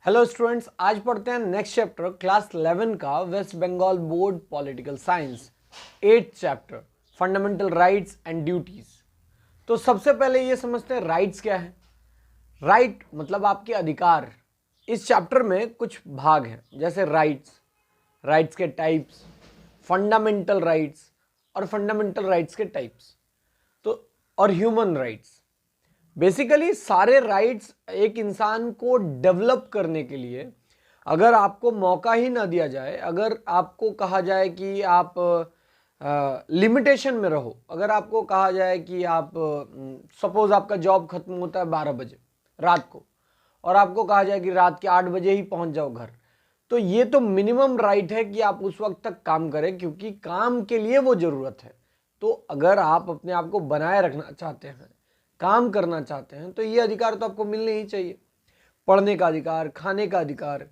Hello students, आज पढ़ते हैं नेक्स्ट चैप्टर क्लास 11 का West Bengal board political science 8th chapter fundamental rights and duties. तो सबसे पहले ये समझते हैं राइट्स क्या है। राइट मतलब आपके अधिकार। इस चैप्टर में कुछ भाग हैं जैसे राइट्स के टाइप्स, फंडामेंटल राइट्स और फंडामेंटल राइट्स के टाइप्स, तो और ह्यूमन राइट्स। बेसिकली सारे राइट्स एक इंसान को डेवलप करने के लिए, अगर आपको मौका ही ना दिया जाए, अगर आपको कहा जाए कि आप लिमिटेशन में रहो, अगर आपको कहा जाए कि आप सपोज आपका जॉब खत्म होता है 12 बजे रात को और आपको कहा जाए कि रात के 8 बजे ही पहुंच जाओ घर, तो ये तो मिनिमम राइट है कि आप उस वक्त तक काम करें क्योंकि काम के लिए वो जरूरत है। तो अगर आप अपने आप को बनाए रखना चाहते हैं, काम करना चाहते हैं, तो ये अधिकार तो आपको मिलने ही चाहिए। पढ़ने का अधिकार, खाने का अधिकार,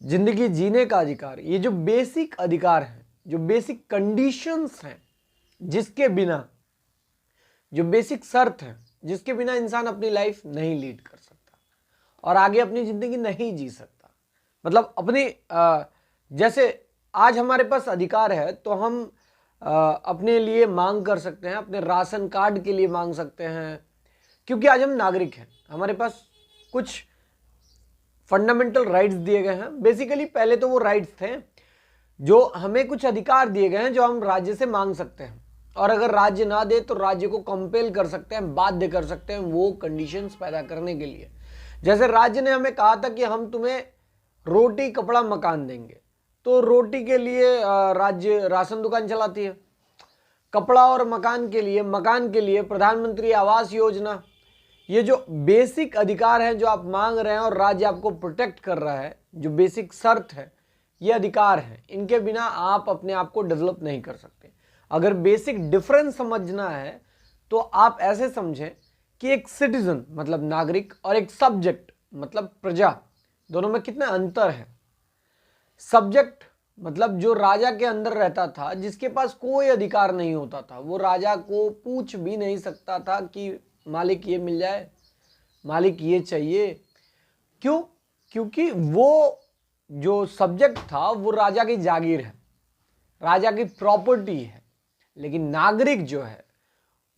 जिंदगी जीने का अधिकार, ये जो बेसिक अधिकार हैं, जो बेसिक कंडीशंस हैं, जिसके बिना, जो बेसिक शर्त है जिसके बिना इंसान अपनी लाइफ नहीं लीड कर सकता और आगे अपनी जिंदगी नहीं जी सकता। मतलब अपनी जैसे आज हमारे पास अधिकार है तो हम अपने लिए मांग कर सकते हैं, अपने राशन कार्ड के लिए मांग सकते हैं क्योंकि आज हम नागरिक हैं, हमारे पास कुछ फंडामेंटल राइट्स दिए गए हैं। बेसिकली पहले तो वो राइट्स थे जो हमें कुछ अधिकार दिए गए हैं जो हम राज्य से मांग सकते हैं, और अगर राज्य ना दे तो राज्य को कंपेल कर सकते हैं, बाध्य कर सकते हैं वो कंडीशंस पैदा करने के लिए। जैसे राज्य ने हमें कहा था कि हम तुम्हें रोटी कपड़ा मकान देंगे, तो रोटी के लिए राज्य राशन दुकान चलाती है, कपड़ा और मकान के लिए प्रधानमंत्री आवास योजना। ये जो बेसिक अधिकार है जो आप मांग रहे हैं और राज्य आपको प्रोटेक्ट कर रहा है, जो बेसिक शर्त है, ये अधिकार है, इनके बिना आप अपने आप को डेवलप नहीं कर सकते। अगर बेसिक डिफरेंस समझना है तो आप ऐसे समझें कि एक सिटीजन मतलब नागरिक और एक सब्जेक्ट मतलब प्रजा, दोनों में कितना अंतर है। सब्जेक्ट मतलब जो राजा के अंदर रहता था, जिसके पास कोई अधिकार नहीं होता था, वो राजा को पूछ भी नहीं सकता था कि मालिक ये मिल जाए, मालिक ये चाहिए। क्यों? क्योंकि वो जो सब्जेक्ट था वो राजा की जागीर है, राजा की प्रॉपर्टी है। लेकिन नागरिक जो है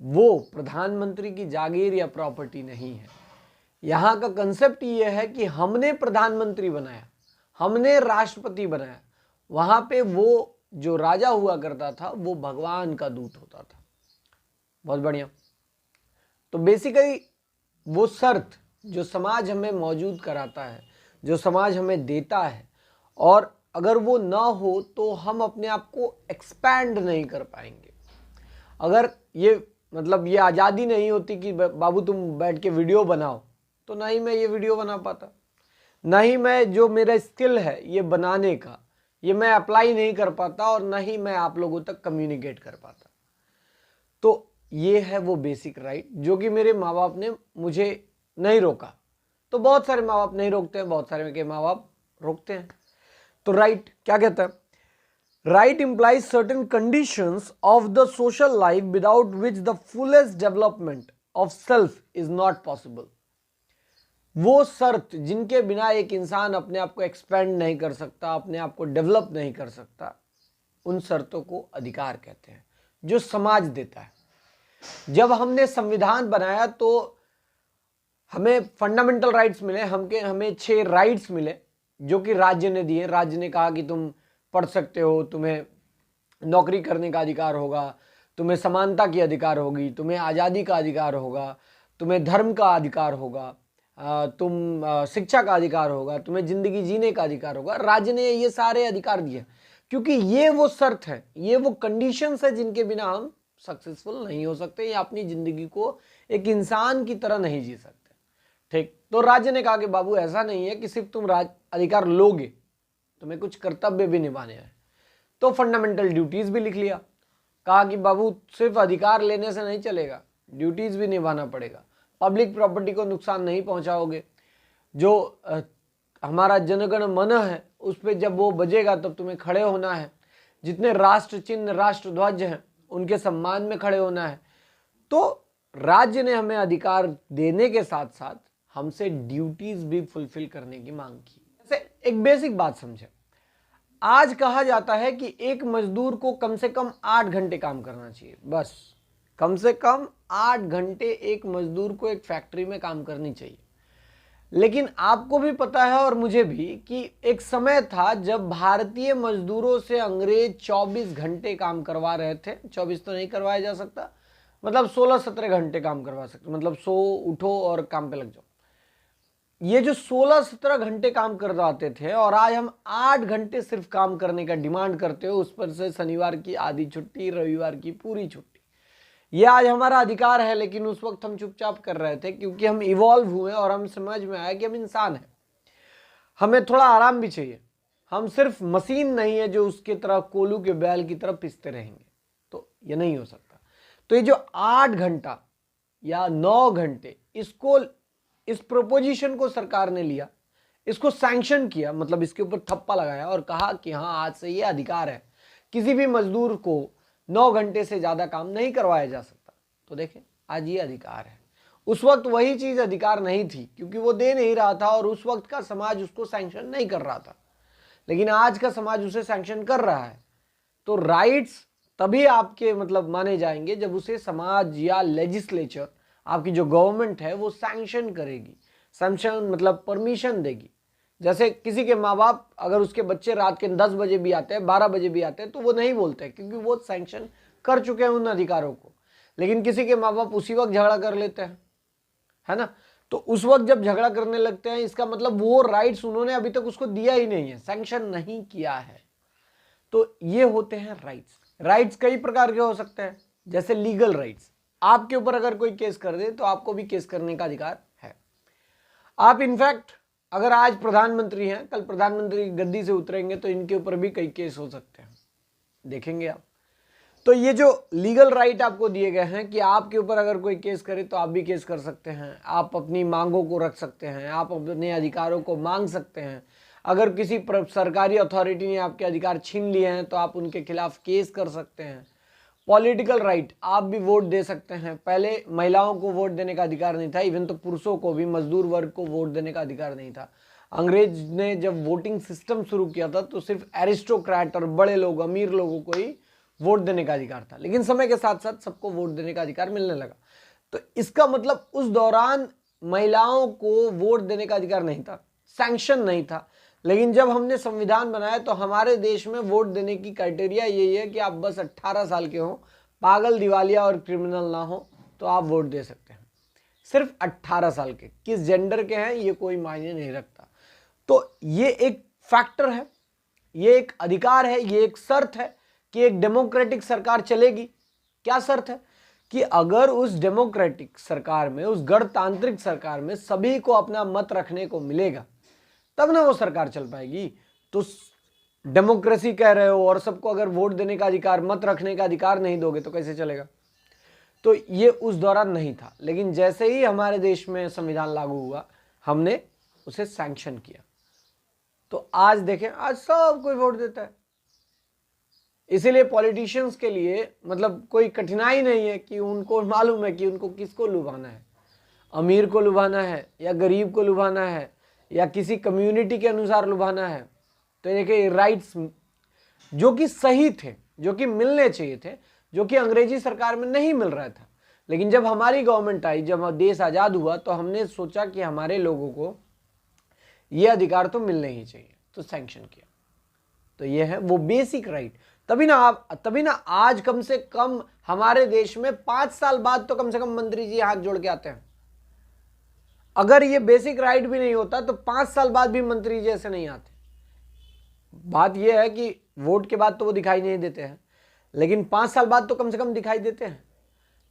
वो प्रधानमंत्री की जागीर या प्रॉपर्टी नहीं है। यहां का कंसेप्ट ये है कि हमने प्रधानमंत्री बनाया, हमने राष्ट्रपति बनाया, वहां पे वो जो राजा हुआ करता था वो भगवान का दूत होता था। बहुत बढ़िया। तो बेसिकली वो शर्त जो समाज हमें मौजूद कराता है, जो समाज हमें देता है, और अगर वो ना हो तो हम अपने आप को एक्सपैंड नहीं कर पाएंगे। अगर ये मतलब ये आज़ादी नहीं होती कि बाबू तुम बैठ के वीडियो बनाओ, तो ना ही मैं ये वीडियो बना पाता, ना ही मैं जो मेरा स्किल है ये बनाने का, ये मैं अप्लाई नहीं कर पाता, और ना ही मैं आप लोगों तक कम्युनिकेट कर पाता। तो ये है वो बेसिक राइट जो कि मेरे माँ बाप ने मुझे नहीं रोका। तो बहुत सारे माँ बाप नहीं रोकते हैं, बहुत सारे के माँ बाप रोकते हैं। तो राइट क्या कहता है? Right implies certain conditions of the social life without which the fullest development of self is not possible। वो शर्त जिनके बिना एक इंसान अपने आप को एक्सपेंड नहीं कर सकता, अपने आप को डेवलप नहीं कर सकता, उन शर्तों को अधिकार कहते हैं जो समाज देता है। जब हमने संविधान बनाया तो हमें फंडामेंटल राइट्स मिले, हमें 6 राइट्स मिले जो कि राज्य ने दिए। राज्य ने कहा कि तुम पढ़ सकते हो, तुम्हें नौकरी करने का अधिकार होगा, तुम्हें समानता की अधिकार होगी, तुम्हें आज़ादी का अधिकार होगा, तुम्हें धर्म का अधिकार होगा, तुम शिक्षा का अधिकार होगा, तुम्हें जिंदगी जीने का अधिकार होगा। राज्य ने ये सारे अधिकार दिए क्योंकि ये वो शर्त है, ये वो कंडीशंस है जिनके बिना हम सक्सेसफुल नहीं हो सकते या अपनी जिंदगी को एक इंसान की तरह नहीं जी सकते। ठीक, तो राज्य ने कहा कि बाबू ऐसा नहीं है कि सिर्फ तुम अधिकार लोगे, तुम्हें कुछ कर्तव्य भी निभाने हैं। तो फंडामेंटल ड्यूटीज भी लिख लिया, कहा कि बाबू सिर्फ अधिकार लेने से नहीं चलेगा, ड्यूटीज भी निभाना पड़ेगा। पब्लिक प्रॉपर्टी को नुकसान नहीं पहुंचाओगे, जो हमारा जनगण मन है उस पर जब वो बजेगा तब तुम्हें खड़े होना है, जितने राष्ट्र चिन्ह राष्ट्र ध्वज हैं उनके सम्मान में खड़े होना है। तो राज्य ने हमें अधिकार देने के साथ साथ हमसे ड्यूटीज भी फुलफिल करने की मांग की। एक बेसिक बात समझे। आज कहा जाता है कि एक मजदूर को कम से कम 8 घंटे काम करना चाहिए, बस कम से कम 8 घंटे एक मजदूर को एक फैक्ट्री में काम करनी चाहिए। लेकिन आपको भी पता है और मुझे भी कि एक समय था जब भारतीय मजदूरों से अंग्रेज 24 घंटे काम करवा रहे थे। 24 तो नहीं करवाया जा सकता, मतलब 16-17 घंटे काम करवा सकते, मतलब सो उठो और काम पे लग जाओ। ये जो 16-17 घंटे काम करवाते थे और आज हम 8 घंटे सिर्फ काम करने का डिमांड करते हो, उस पर से शनिवार की आधी छुट्टी, रविवार की पूरी छुट्टी। ये आज हमारा अधिकार है, लेकिन उस वक्त हम चुपचाप कर रहे थे क्योंकि हम इवॉल्व हुए और हम समझ में आया कि हम इंसान हैं, हमें थोड़ा आराम भी चाहिए। हम सिर्फ मशीन नहीं है जो उसके तरह कोलू के बैल की तरह पिसते रहेंगे, तो ये नहीं हो सकता। तो ये जो 8 घंटा या 9 घंटे, इसको, इस प्रोपोजिशन को सरकार ने लिया, इसको सैंक्शन किया, मतलब इसके ऊपर थप्पा लगाया और कहा कि हाँ आज से ये अधिकार है, किसी भी मजदूर को 9 घंटे से ज्यादा काम नहीं करवाया जा सकता। तो देखें आज ये अधिकार है। उस वक्त वही चीज अधिकार नहीं थी क्योंकि वो दे नहीं रहा था और उस वक्त का समाज उसको सैंक्शन नहीं कर रहा था, लेकिन आज का समाज उसे सैंक्शन कर रहा है। तो राइट्स तभी आपके मतलब माने जाएंगे जब उसे समाज या लेजिस्लेचर, आपकी जो गवर्नमेंट है, वो सैंक्शन करेगी। सैंक्शन मतलब परमिशन देगी। जैसे किसी के माँ बाप अगर उसके बच्चे रात के 10 बजे भी आते हैं, 12 बजे भी आते हैं, तो वो नहीं बोलते क्योंकि वो सैंक्शन कर चुके हैं उन अधिकारों को। लेकिन किसी के माँ बाप उसी वक्त झगड़ा कर लेते हैं, है ना, तो उस वक्त जब झगड़ा करने लगते हैं, इसका मतलब वो राइट्स उन्होंने अभी तक उसको दिया ही नहीं है, सैंक्शन नहीं किया है। तो ये होते हैं राइट्स। राइट्स कई प्रकार के हो सकते हैं, जैसे लीगल राइट्स। आपके ऊपर अगर कोई केस कर दे तो आपको भी केस करने का अधिकार है। आप इनफैक्ट अगर आज प्रधानमंत्री हैं, कल प्रधानमंत्री की गद्दी से उतरेंगे तो इनके ऊपर भी कई केस हो सकते हैं, देखेंगे आप। तो ये जो लीगल राइट आपको दिए गए हैं कि आपके ऊपर अगर कोई केस करे तो आप भी केस कर सकते हैं, आप अपनी मांगों को रख सकते हैं, आप अपने अधिकारों को मांग सकते हैं। अगर किसी सरकारी अथॉरिटी ने आपके अधिकार छीन लिए हैं तो आप उनके खिलाफ केस कर सकते हैं। पॉलिटिकल राइट, आप भी वोट दे सकते हैं। पहले महिलाओं को वोट देने का अधिकार नहीं था, इवन तो पुरुषों को भी, मजदूर वर्ग को वोट देने का अधिकार नहीं था। अंग्रेज ने जब वोटिंग सिस्टम शुरू किया था तो सिर्फ एरिस्टोक्रेट और बड़े लोग, अमीर लोगों को ही वोट देने का अधिकार था, लेकिन समय के साथ साथ सबको वोट देने का अधिकार मिलने लगा। तो इसका मतलब उस दौरान महिलाओं को वोट देने का अधिकार नहीं था, सैंक्शन नहीं था। लेकिन जब हमने संविधान बनाया तो हमारे देश में वोट देने की क्राइटेरिया यही है कि आप बस 18 साल के हो, पागल, दिवालिया और क्रिमिनल ना हो, तो आप वोट दे सकते हैं। सिर्फ 18 साल के, किस जेंडर के हैं ये कोई मायने नहीं रखता। तो ये एक फैक्टर है, ये एक अधिकार है, ये एक शर्त है कि एक डेमोक्रेटिक सरकार चलेगी। क्या शर्त है? कि अगर उस डेमोक्रेटिक सरकार में, उस गणतांत्रिक सरकार में सभी को अपना मत रखने को मिलेगा, तब ना वो सरकार चल पाएगी। तो डेमोक्रेसी कह रहे हो और सबको अगर वोट देने का अधिकार, मत रखने का अधिकार नहीं दोगे तो कैसे चलेगा? तो ये उस दौरान नहीं था, लेकिन जैसे ही हमारे देश में संविधान लागू हुआ, हमने उसे सैंक्शन किया। तो आज देखें, आज सब कोई वोट देता है। इसीलिए पॉलिटिशियंस के लिए मतलब कोई कठिनाई नहीं है कि उनको मालूम है कि उनको किसको लुभाना है, अमीर को लुभाना है या गरीब को लुभाना है या किसी कम्युनिटी के अनुसार लुभाना है। तो देखिए राइट्स जो कि सही थे, जो कि मिलने चाहिए थे, जो कि अंग्रेजी सरकार में नहीं मिल रहा था, लेकिन जब हमारी गवर्नमेंट आई, जब देश आज़ाद हुआ, तो हमने सोचा कि हमारे लोगों को ये अधिकार तो मिलने ही चाहिए, तो सैंक्शन किया। तो ये है वो बेसिक राइट। तभी ना आज कम से कम हमारे देश में 5 साल बाद तो कम से कम मंत्री जी हाथ जोड़ के आते हैं। अगर ये बेसिक राइट भी नहीं होता तो 5 साल बाद भी मंत्री जी ऐसे नहीं आते। बात यह है कि वोट के बाद तो वो दिखाई नहीं देते हैं, लेकिन 5 साल बाद तो कम से कम दिखाई देते हैं।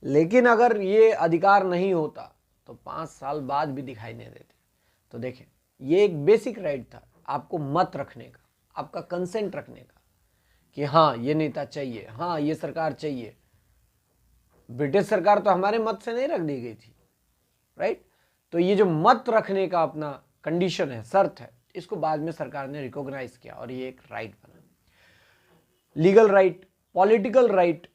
लेकिन अगर ये अधिकार नहीं होता तो 5 साल बाद भी दिखाई नहीं देते। तो देखें, ये एक बेसिक राइट था आपको मत रखने का, आपका कंसेंट रखने का, कि हाँ ये नेता चाहिए, हाँ ये सरकार चाहिए। ब्रिटिश सरकार तो हमारे मत से नहीं रख दी गई थी, राइट? तो ये जो मत रखने का अपना कंडीशन है, शर्त है, इसको बाद में सरकार ने रिकॉग्नाइज किया और ये एक राइट बना। Legal right, political right,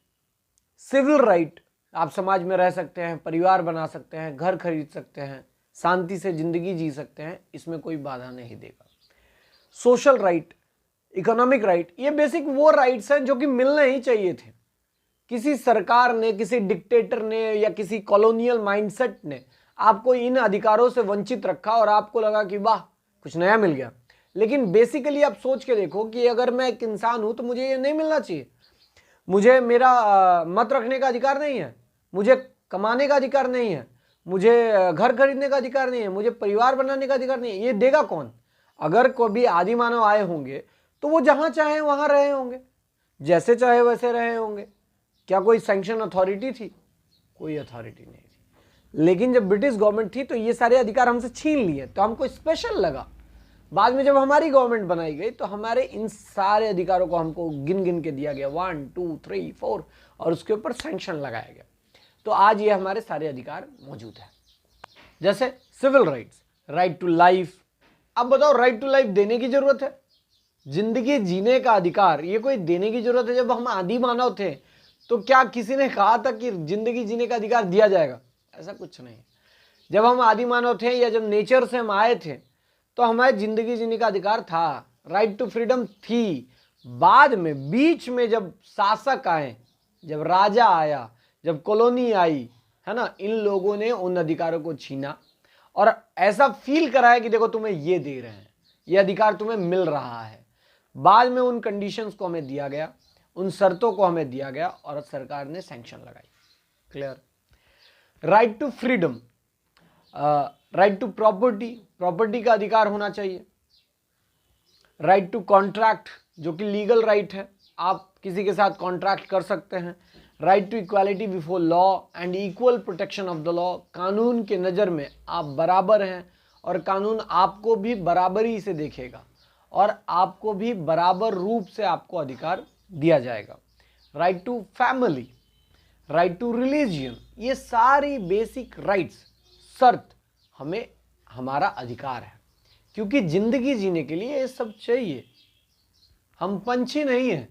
civil right, आप समाज में रह सकते हैं, परिवार बना सकते हैं, घर खरीद सकते हैं, शांति से जिंदगी जी सकते हैं, इसमें कोई बाधा नहीं देगा। सोशल राइट, इकोनॉमिक राइट, ये बेसिक वो राइट्स हैं जो कि मिलने ही चाहिए थे। किसी सरकार ने, किसी डिक्टेटर ने या किसी कॉलोनियल माइंडसेट ने आपको इन अधिकारों से वंचित रखा और आपको लगा कि वाह कुछ नया मिल गया। लेकिन बेसिकली आप सोच के देखो कि अगर मैं एक इंसान हूं तो मुझे ये नहीं मिलना चाहिए। मुझे मेरा मत रखने का अधिकार नहीं है, मुझे कमाने का अधिकार नहीं है, मुझे घर खरीदने का अधिकार नहीं है, मुझे परिवार बनाने का अधिकार नहीं है। ये देगा कौन? अगर कभी आदि मानव आए होंगे तो वो जहां चाहे वहां रहे होंगे, जैसे चाहे वैसे रहे होंगे। क्या कोई सैंक्शन अथॉरिटी थी? कोई अथॉरिटी नहीं थी। लेकिन जब ब्रिटिश गवर्नमेंट थी तो ये सारे अधिकार हमसे छीन लिए, तो हमको स्पेशल लगा। बाद में जब हमारी गवर्नमेंट बनाई गई तो हमारे इन सारे अधिकारों को हमको गिन गिन के दिया गया, 1 2 3 4, और उसके ऊपर सैंक्शन लगाया गया। तो आज ये हमारे सारे अधिकार मौजूद है। जैसे civil rights, right to life. अब बताओ, राइट टू लाइफ देने की जरूरत है? जिंदगी जीने का अधिकार ये कोई देने की जरूरत है? जब हम आदि मानव थे तो क्या किसी ने कहा था कि जिंदगी जीने का अधिकार दिया जाएगा? ऐसा कुछ नहीं। जब हम आदि मानव थे या जब नेचर से हम आए थे तो हमारे जिंदगी जीने का अधिकार था, राइट टू फ्रीडम थी। बाद में बीच में जब शासक आए, जब राजा आया, जब कॉलोनी आई, है ना, इन लोगों ने उन अधिकारों को छीना और ऐसा फील कराया कि देखो तुम्हें ये दे रहे हैं, ये अधिकार तुम्हें मिल रहा है। बाद में उन कंडीशंस को हमें दिया गया, उन शर्तों को हमें दिया गया और सरकार ने सैंक्शन लगाई। Clear? Right to freedom, right to property, property का अधिकार होना चाहिए। राइट टू कॉन्ट्रैक्ट, जो कि लीगल राइट है, आप किसी के साथ कॉन्ट्रैक्ट कर सकते हैं। Right to equality before law and equal protection of the law, कानून के नज़र में आप बराबर हैं और कानून आपको भी बराबरी से देखेगा और आपको भी बराबर रूप से आपको अधिकार दिया जाएगा। Right to family, right to religion, ये सारी बेसिक राइट्स, शर्त हमें हमारा अधिकार है, क्योंकि जिंदगी जीने के लिए ये सब चाहिए। हम पंछी नहीं हैं,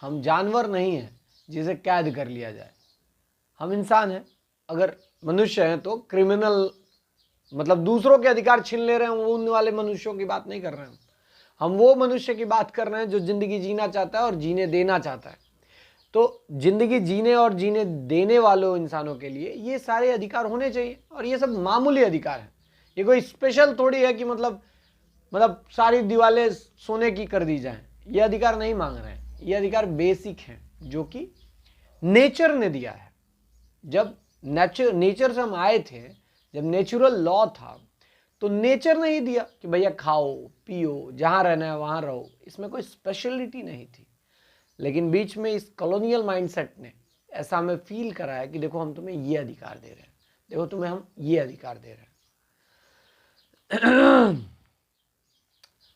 हम जानवर नहीं हैं जिसे कैद कर लिया जाए। हम इंसान हैं। अगर मनुष्य हैं तो क्रिमिनल, मतलब दूसरों के अधिकार छीन ले रहे हैं, उन वाले मनुष्यों की बात नहीं कर रहे हैं। हम वो मनुष्य की बात कर रहे हैं जो जिंदगी जीना चाहता है और जीने देना चाहता है। तो जिंदगी जीने और जीने देने वालों इंसानों के लिए ये सारे अधिकार होने चाहिए और ये सब मामूली अधिकार है। ये कोई स्पेशल थोड़ी है कि मतलब सारी दीवारें सोने की कर दी जाएं। ये अधिकार नहीं मांग रहे हैं, ये अधिकार बेसिक हैं जो कि नेचर ने दिया है। जब नेचर से हम आए थे, जब नेचुरल लॉ था, तो नेचर ने ही दिया कि भैया खाओ पियो, जहां रहना है वहां रहो। इसमें कोई स्पेशलिटी नहीं थी। लेकिन बीच में इस कॉलोनियल माइंडसेट ने ऐसा हमें फील कराया कि देखो हम तुम्हें ये अधिकार दे रहे हैं, देखो तुम्हें हम ये अधिकार दे रहे हैं।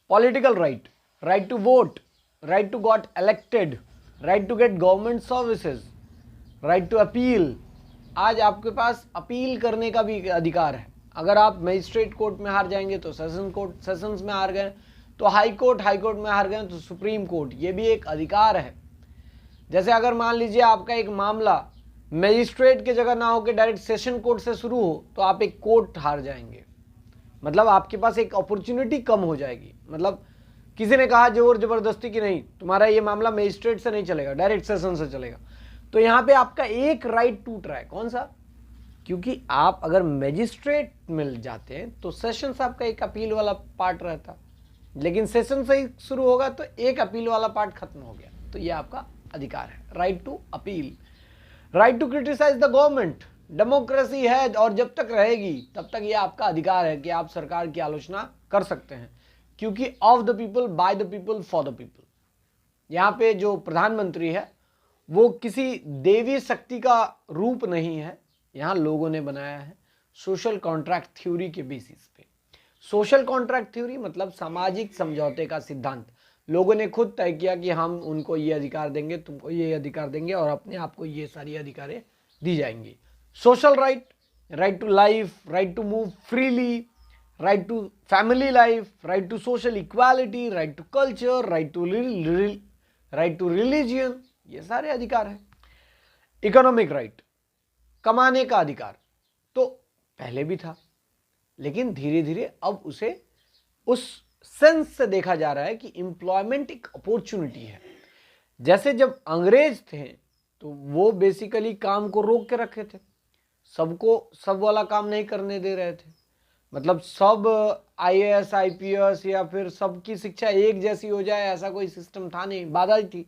Political right, right to vote, right to got elected, right to get government services, right to appeal. आज आपके पास अपील करने का भी अधिकार है। अगर आप मजिस्ट्रेट कोर्ट में हार जाएंगे तो सेशंस में हार गए तो हाई कोर्ट में हार गए तो सुप्रीम कोर्ट, ये भी एक अधिकार है। जैसे अगर मान लीजिए आपका एक मामला मजिस्ट्रेट की जगह ना होकर डायरेक्ट सेशन कोर्ट से शुरू हो तो आप एक कोर्ट हार जाएंगे, मतलब आपके पास एक अपॉर्चुनिटी कम हो जाएगी। मतलब किसी ने कहा जोर जबरदस्ती की नहीं, तुम्हारा ये मामला मजिस्ट्रेट से नहीं चलेगा, डायरेक्ट सेशन से चलेगा, तो यहाँ पे आपका एक राइट टूट रहा है। कौन सा? क्योंकि आप अगर मजिस्ट्रेट मिल जाते हैं तो सेशन से आपका एक अपील वाला पार्ट रहता, लेकिन सेशन से ही शुरू होगा तो एक अपील वाला पार्ट खत्म हो गया। तो ये आपका अधिकार है, right to appeal. Right to criticise the government, democracy है और जब तक रहेगी तब तक ये आपका अधिकार है कि आप सरकार की आलोचना कर सकते हैं, क्योंकि of the people, by the people, for the people. यहाँ पे जो प्रधानमंत्री है वो किसी देवी शक्ति का रूप नहीं है, यहाँ लोगों ने बनाया है सोशल कॉन्ट्रैक्ट थ्योरी के बेसिस पे। सोशल कॉन्ट्रैक्ट थ्योरी मतलब सामाजिक समझौते का सिद्धांत। लोगों ने खुद तय किया कि हम उनको ये अधिकार देंगे, तुमको ये अधिकार देंगे और अपने आप को ये सारी अधिकारें दी जाएंगी। Social right, right to life, right to move freely, right to family life, right to social equality, right to culture, right to religion, ये सारे अधिकार हैं। इकोनॉमिक राइट, कमाने का अधिकार तो पहले भी था, लेकिन धीरे धीरे अब उसे उस सेंस से देखा जा रहा है कि एम्प्लॉयमेंट एक अपॉर्चुनिटी है। जैसे जब अंग्रेज थे तो वो बेसिकली काम को रोक के रखे थे, सबको सब वाला काम नहीं करने दे रहे थे, मतलब सब आईएएस आईपीएस या फिर सबकी शिक्षा एक जैसी हो जाए ऐसा कोई सिस्टम था नहीं, बाधा थी।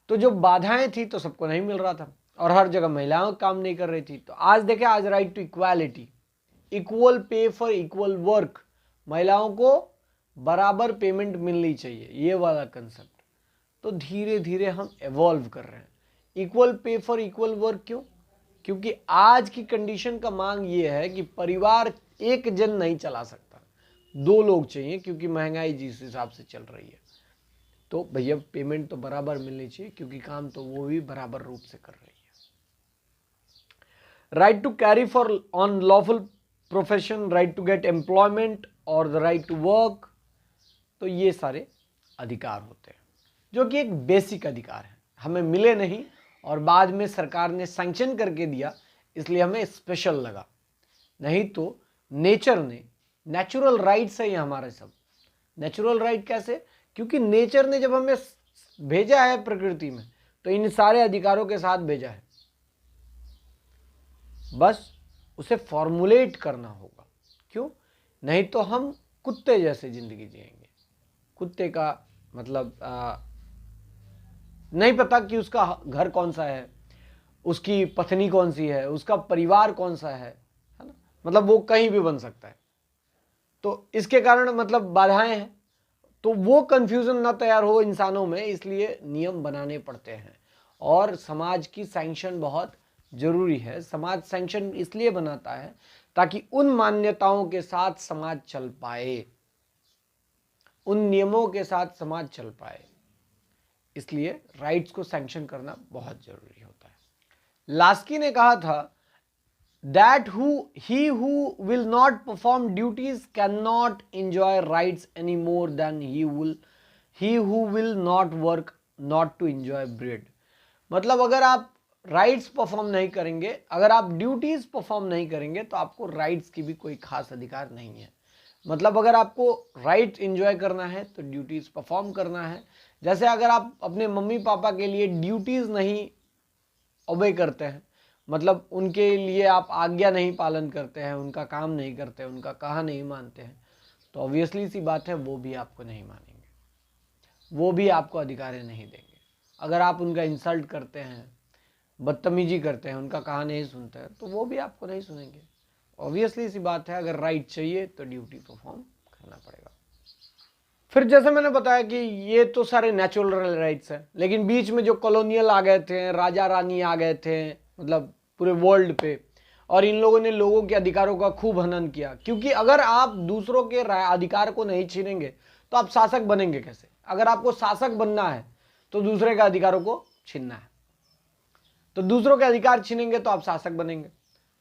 तो जो बाधाएं थी तो सबको नहीं मिल रहा था और हर जगह महिलाएं काम नहीं कर रही थी। तो आज देखें, आज right to equality, equal pay for equal work, महिलाओं को बराबर पेमेंट मिलनी चाहिए, ये वाला कंसेप्ट। तो धीरे धीरे हम एवॉल्व कर रहे हैं। Equal pay for equal work क्यों? क्योंकि आज की कंडीशन का मांग ये है कि परिवार एक जन नहीं चला सकता, 2 लोग चाहिए, क्योंकि महंगाई जिस हिसाब से चल रही है। तो भैया पेमेंट तो बराबर मिलनी चाहिए, क्योंकि काम तो वो भी बराबर रूप से कर रही है। Right to carry for on lawful profession, right to get employment और द राइट टू वर्क, तो ये सारे अधिकार होते हैं जो कि एक बेसिक अधिकार है, हमें मिले नहीं और बाद में सरकार ने सैंक्शन करके दिया, इसलिए हमें स्पेशल लगा। नहीं तो नेचर ने, नेचुरल राइट्स है ये हमारे सब। नेचुरल राइट कैसे? क्योंकि नेचर ने जब हमें भेजा है प्रकृति में तो इन सारे अधिकारों के साथ भेजा है, बस उसे फॉर्मुलेट करना होगा। क्यों? नहीं तो हम कुत्ते जैसे जिंदगी जिएंगे। कुत्ते का मतलब नहीं पता कि उसका घर कौन सा है, उसकी पत्नी कौन सी है, उसका परिवार कौन सा है ना, मतलब वो कहीं भी बन सकता है। तो इसके कारण मतलब बाधाएं हैं, तो वो कंफ्यूजन ना तैयार हो इंसानों में, इसलिए नियम बनाने पड़ते हैं। और समाज की सैंक्शन बहुत जरूरी है। समाज सैंक्शन इसलिए बनाता है ताकि उन मान्यताओं के साथ समाज चल पाए, उन नियमों के साथ समाज चल पाए, इसलिए राइट्स को सैंक्शन करना बहुत जरूरी होता है। लास्की ने कहा था that he who will not perform duties cannot enjoy rights any more than he who will not work not to enjoy bread। मतलब अगर आप राइट्स परफॉर्म नहीं करेंगे, अगर आप ड्यूटीज परफॉर्म नहीं करेंगे तो आपको राइट्स की भी कोई खास अधिकार नहीं है। मतलब अगर आपको राइट एंजॉय करना है तो ड्यूटीज परफॉर्म करना है। जैसे अगर आप अपने मम्मी पापा के लिए ड्यूटीज नहीं ओबे करते हैं, मतलब उनके लिए आप आज्ञा नहीं पालन करते हैं, उनका काम नहीं करते, उनका कहा नहीं मानते हैं, तो ऑब्वियसली सी बात है वो भी आपको नहीं मानेंगे, वो भी आपको अधिकार नहीं देंगे। अगर आप उनका इंसल्ट करते हैं, बदतमीजी करते हैं, उनका कहा नहीं सुनते हैं, तो वो भी आपको नहीं सुनेंगे। ऑब्वियसली सी बात है, अगर राइट चाहिए तो ड्यूटी परफॉर्म करना पड़ेगा। फिर जैसे मैंने बताया कि ये तो सारे नेचुरल राइट्स हैं, लेकिन बीच में जो कॉलोनियल आ गए थे, राजा रानी आ गए थे, मतलब पूरे वर्ल्ड पे, और इन लोगों ने लोगों के अधिकारों का खूब हनन किया। क्योंकि अगर आप दूसरों के अधिकार को नहीं छीनेंगे तो आप शासक बनेंगे कैसे? अगर आपको शासक बनना है तो दूसरे के अधिकारों को छीनना है, तो दूसरों के अधिकार छीनेंगे तो आप शासक बनेंगे।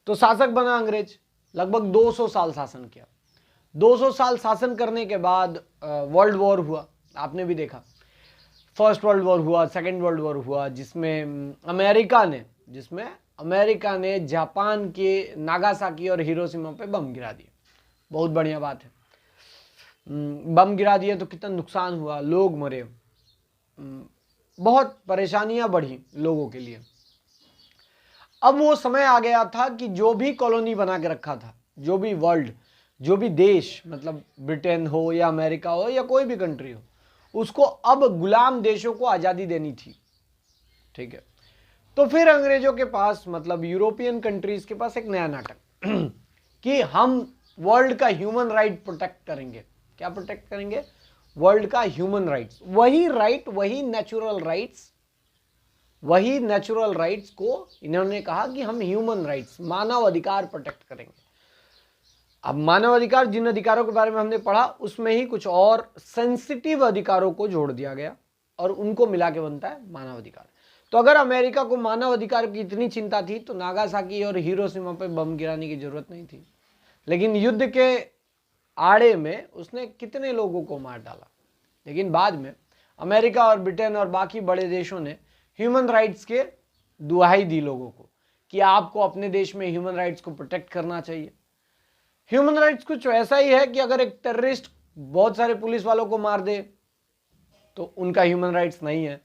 तो शासक बना अंग्रेज, लगभग 200 साल शासन किया। 200 साल शासन करने के बाद वर्ल्ड वॉर हुआ, आपने भी देखा। फर्स्ट वर्ल्ड वॉर हुआ, सेकेंड वर्ल्ड वॉर हुआ, जिसमें अमेरिका ने जापान के नागासाकी और हिरोशिमा पे बम गिरा दिए। बहुत बढ़िया बात है, बम गिरा दिए तो कितना नुकसान हुआ, लोग मरे, बहुत परेशानियां बढ़ी लोगों के लिए। अब वो समय आ गया था कि जो भी कॉलोनी बना के रखा था, जो भी वर्ल्ड, जो भी देश, मतलब ब्रिटेन हो या अमेरिका हो या कोई भी कंट्री हो, उसको अब गुलाम देशों को आज़ादी देनी थी। ठीक है, तो फिर अंग्रेजों के पास, मतलब यूरोपियन कंट्रीज के पास एक नया नाटक कि हम वर्ल्ड का ह्यूमन राइट प्रोटेक्ट करेंगे। क्या प्रोटेक्ट करेंगे? वर्ल्ड का ह्यूमन राइट्स। वही राइट, वही नेचुरल राइट्स को इन्होंने कहा कि हम ह्यूमन राइट्स, मानव अधिकार प्रोटेक्ट करेंगे। अब मानव अधिकार, जिन अधिकारों के बारे में हमने पढ़ा, उसमें ही कुछ और सेंसिटिव अधिकारों को जोड़ दिया गया और उनको मिला के बनता है मानव अधिकार। तो अगर अमेरिका को मानव अधिकार की इतनी चिंता थी तो नागासाकी और हिरोशिमा पे बम गिराने की जरूरत नहीं थी। लेकिन युद्ध के आड़े में उसने कितने लोगों को मार डाला। लेकिन बाद में अमेरिका और ब्रिटेन और बाकी बड़े देशों ने ह्यूमन राइट्स के दुहाई दी लोगों को कि आपको अपने देश में ह्यूमन राइट्स को प्रोटेक्ट करना चाहिए। ह्यूमन राइट्स कुछ ऐसा ही है कि अगर एक टेररिस्ट बहुत सारे पुलिस वालों को मार दे तो उनका ह्यूमन राइट्स नहीं है,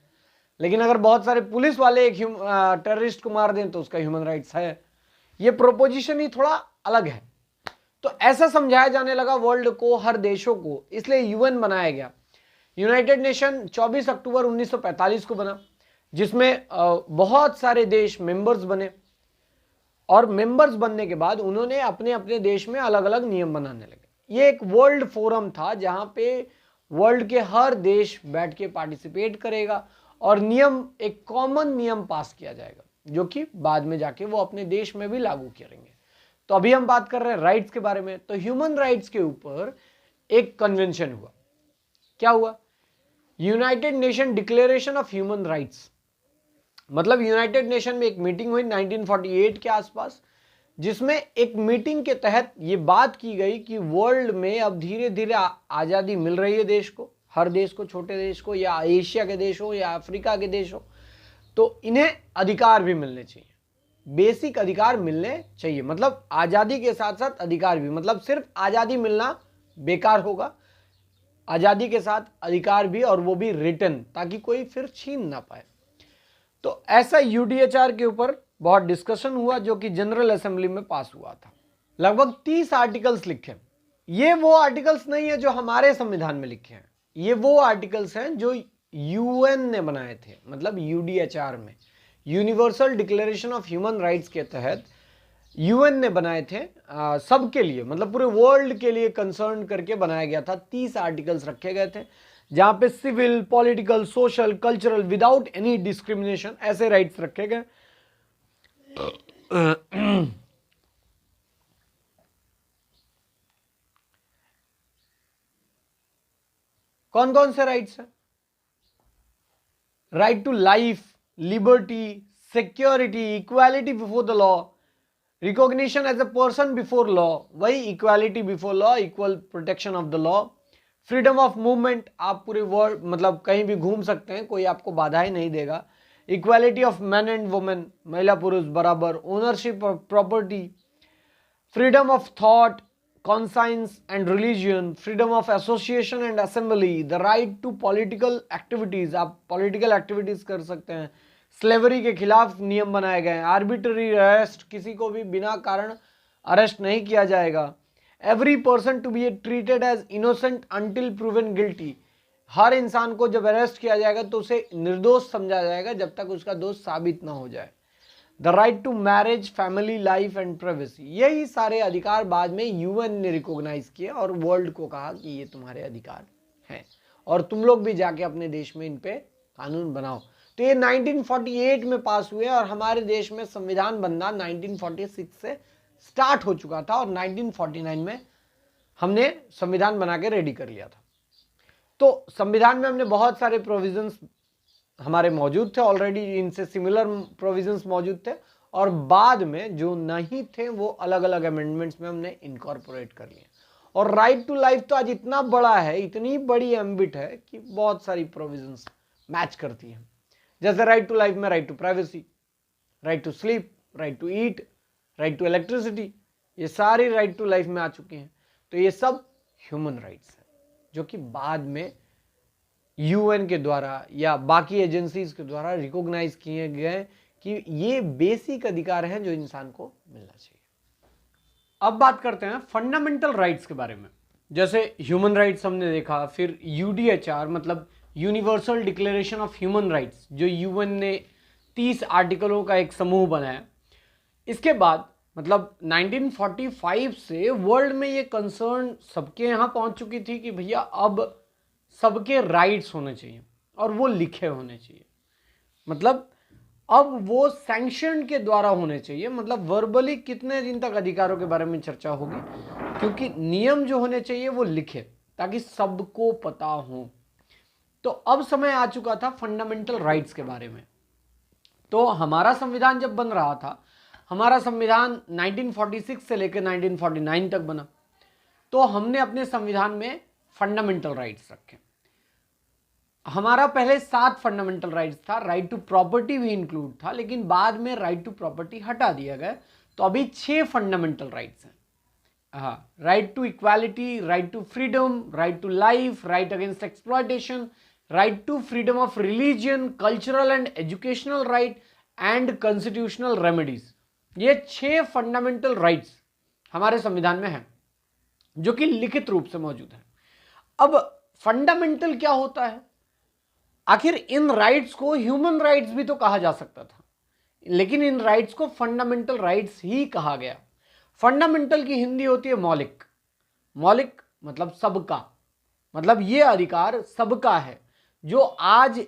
लेकिन अगर बहुत सारे पुलिस वाले एक टेररिस्ट को मार दें तो उसका ह्यूमन राइट्स है। ये प्रोपोजिशन ही थोड़ा अलग है। तो ऐसा समझाया जाने लगा वर्ल्ड को, हर देशों को, इसलिए यूएन बनाया गया। यूनाइटेड नेशन 24 अक्टूबर 1945 को बना, जिसमें बहुत सारे देश मेंबर्स बने, और मेंबर्स बनने के बाद उन्होंने अपने अपने देश में अलग अलग नियम बनाने लगे। ये एक वर्ल्ड फोरम था जहां पे वर्ल्ड के हर देश बैठ के पार्टिसिपेट करेगा और नियम, एक कॉमन नियम पास किया जाएगा जो कि बाद में जाके वो अपने देश में भी लागू करेंगे। तो अभी हम बात कर रहे हैं राइट्स के बारे में। तो ह्यूमन राइट्स के ऊपर एक कन्वेंशन हुआ। क्या हुआ? United nation declaration of human rights. मतलब यूनाइटेड नेशन में एक मीटिंग हुई 1948 के आसपास, जिसमें एक मीटिंग के तहत ये बात की गई कि वर्ल्ड में अब धीरे धीरे आज़ादी मिल रही है देश को, हर देश को, छोटे देश को या एशिया के देश हो या अफ्रीका के देश हो, तो इन्हें अधिकार भी मिलने चाहिए, बेसिक अधिकार मिलने चाहिए। मतलब आज़ादी के साथ साथ अधिकार भी, मतलब सिर्फ आज़ादी मिलना बेकार होगा, आज़ादी के साथ अधिकार भी, और वो भी रिटन, ताकि कोई फिर छीन ना पाए। तो ऐसा यूडीएचआर के ऊपर बहुत डिस्कशन हुआ जो कि जनरल असेंबली में पास हुआ था। लगभग 30 आर्टिकल्स लिखे। ये वो आर्टिकल्स नहीं है जो हमारे संविधान में लिखे हैं, ये वो आर्टिकल्स हैं जो यूएन ने बनाए थे, मतलब यूडीएचआर में, universal declaration of human rights के तहत यूएन ने बनाए थे, सबके लिए, मतलब पूरे वर्ल्ड के लिए कंसर्न करके बनाया गया था। 30 आर्टिकल्स रखे गए थे जहां पे civil, political, social, cultural, without any discrimination ऐसे राइट्स रखे गए। कौन कौन से राइट्स हैं? Right to life, liberty, security, equality before the law, recognition as a person before law, वही equality before law, equal protection of the law, freedom of movement, आप पूरे वर्ल्ड मतलब कहीं भी घूम सकते हैं, कोई आपको बाधाएं नहीं देगा, equality of man and women, महिला पुरुष बराबर, ownership of property, freedom of thought, conscience and religion, freedom of association and assembly, the right to political activities, आप पॉलिटिकल एक्टिविटीज कर सकते हैं, स्लेवरी के खिलाफ नियम बनाए गए हैं, आर्बिट्ररी अरेस्ट, किसी को भी बिना कारण अरेस्ट नहीं किया जाएगा, every person to be treated as innocent until proven guilty, हर इंसान को जब अरेस्ट किया जाएगा तो उसे निर्दोष समझा जाएगा जब तक उसका दोष साबित ना हो जाए, the right to marriage, family life and privacy, यही सारे अधिकार बाद में यूएन ने रिकॉग्नाइज किए और वर्ल्ड को कहा कि ये तुम्हारे अधिकार हैं और तुम लोग भी जाके अपने देश में इन पे कानून बनाओ। तो ये 1948 में पास हुए और हमारे देश में संविधान बनना 1946 से स्टार्ट हो चुका था और 1949 में हमने संविधान बना के रेडी कर लिया था। तो संविधान में हमने बहुत सारे प्रोविजंस हमारे मौजूद थे ऑलरेडी, इनसे सिमिलर प्रोविजंस मौजूद थे, और बाद में जो नहीं थे वो अलग अलग अमेंडमेंट्स में हमने इनकॉर्पोरेट कर लिए। और राइट टू लाइफ तो आज इतना बड़ा है, इतनी बड़ी एम्बिट है कि बहुत सारी प्रोविजंस मैच करती हैं। जैसे राइट टू लाइफ में right to privacy, right to sleep, right to eat, right to electricity, ये सारी राइट टू लाइफ में आ चुकी हैं। तो ये सब ह्यूमन राइट्स हैं जो कि बाद में यूएन के द्वारा या बाकी एजेंसीज के द्वारा रिकॉग्नाइज किए गए कि ये बेसिक अधिकार हैं जो इंसान को मिलना चाहिए। अब बात करते हैं फंडामेंटल राइट्स के बारे में। जैसे ह्यूमन राइट्स हमने देखा, फिर यूडीएचआर मतलब universal declaration of human rights जो यूएन ने 30 आर्टिकलों का एक समूह बनाया। इसके बाद मतलब 1945 से वर्ल्ड में ये कंसर्न सबके यहाँ पहुँच चुकी थी कि भैया अब सबके राइट्स होने चाहिए और वो लिखे होने चाहिए, मतलब अब वो सैंक्शन के द्वारा होने चाहिए। मतलब वर्बली कितने दिन तक अधिकारों के बारे में चर्चा होगी, क्योंकि नियम जो होने चाहिए वो लिखे ताकि सबको पता हो। तो अब समय आ चुका था फंडामेंटल राइट्स के बारे में। तो हमारा संविधान जब बन रहा था, हमारा संविधान 1946 से लेकर 1949 तक बना, तो हमने अपने संविधान में फंडामेंटल राइट्स रखे। हमारा पहले 7 फंडामेंटल राइट्स था, राइट टू प्रॉपर्टी भी इंक्लूड था, लेकिन बाद में राइट टू प्रॉपर्टी हटा दिया गया, तो अभी 6 फंडामेंटल राइट्स हैं। हाँ, right to equality, right to freedom, right to life, right against exploitation, right to freedom of religion, cultural and educational right and constitutional remedies. ये 6 फंडामेंटल राइट्स हमारे संविधान में हैं जो कि लिखित रूप से मौजूद है। अब फंडामेंटल क्या होता है? आखिर इन राइट्स को ह्यूमन राइट्स भी तो कहा जा सकता था, लेकिन इन राइट्स को फंडामेंटल राइट्स ही कहा गया। फंडामेंटल की हिंदी होती है मौलिक। मौलिक मतलब सबका, मतलब ये अधिकार सबका है। जो आज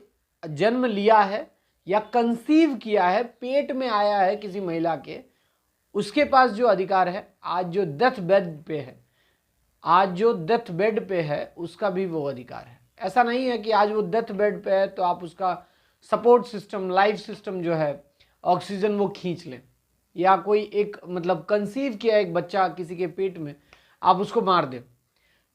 जन्म लिया है या कंसीव किया है, पेट में आया है किसी महिला के, उसके पास जो अधिकार है, आज जो डेथ बेड पे है, आज जो डेथ बेड पे है, उसका भी वो अधिकार है। ऐसा नहीं है कि आज वो डेथ बेड पे है तो आप उसका सपोर्ट सिस्टम, लाइफ सिस्टम जो है, ऑक्सीजन वो खींच लें, या कोई एक मतलब कंसीव किया एक बच्चा किसी के पेट में, आप उसको मार दें।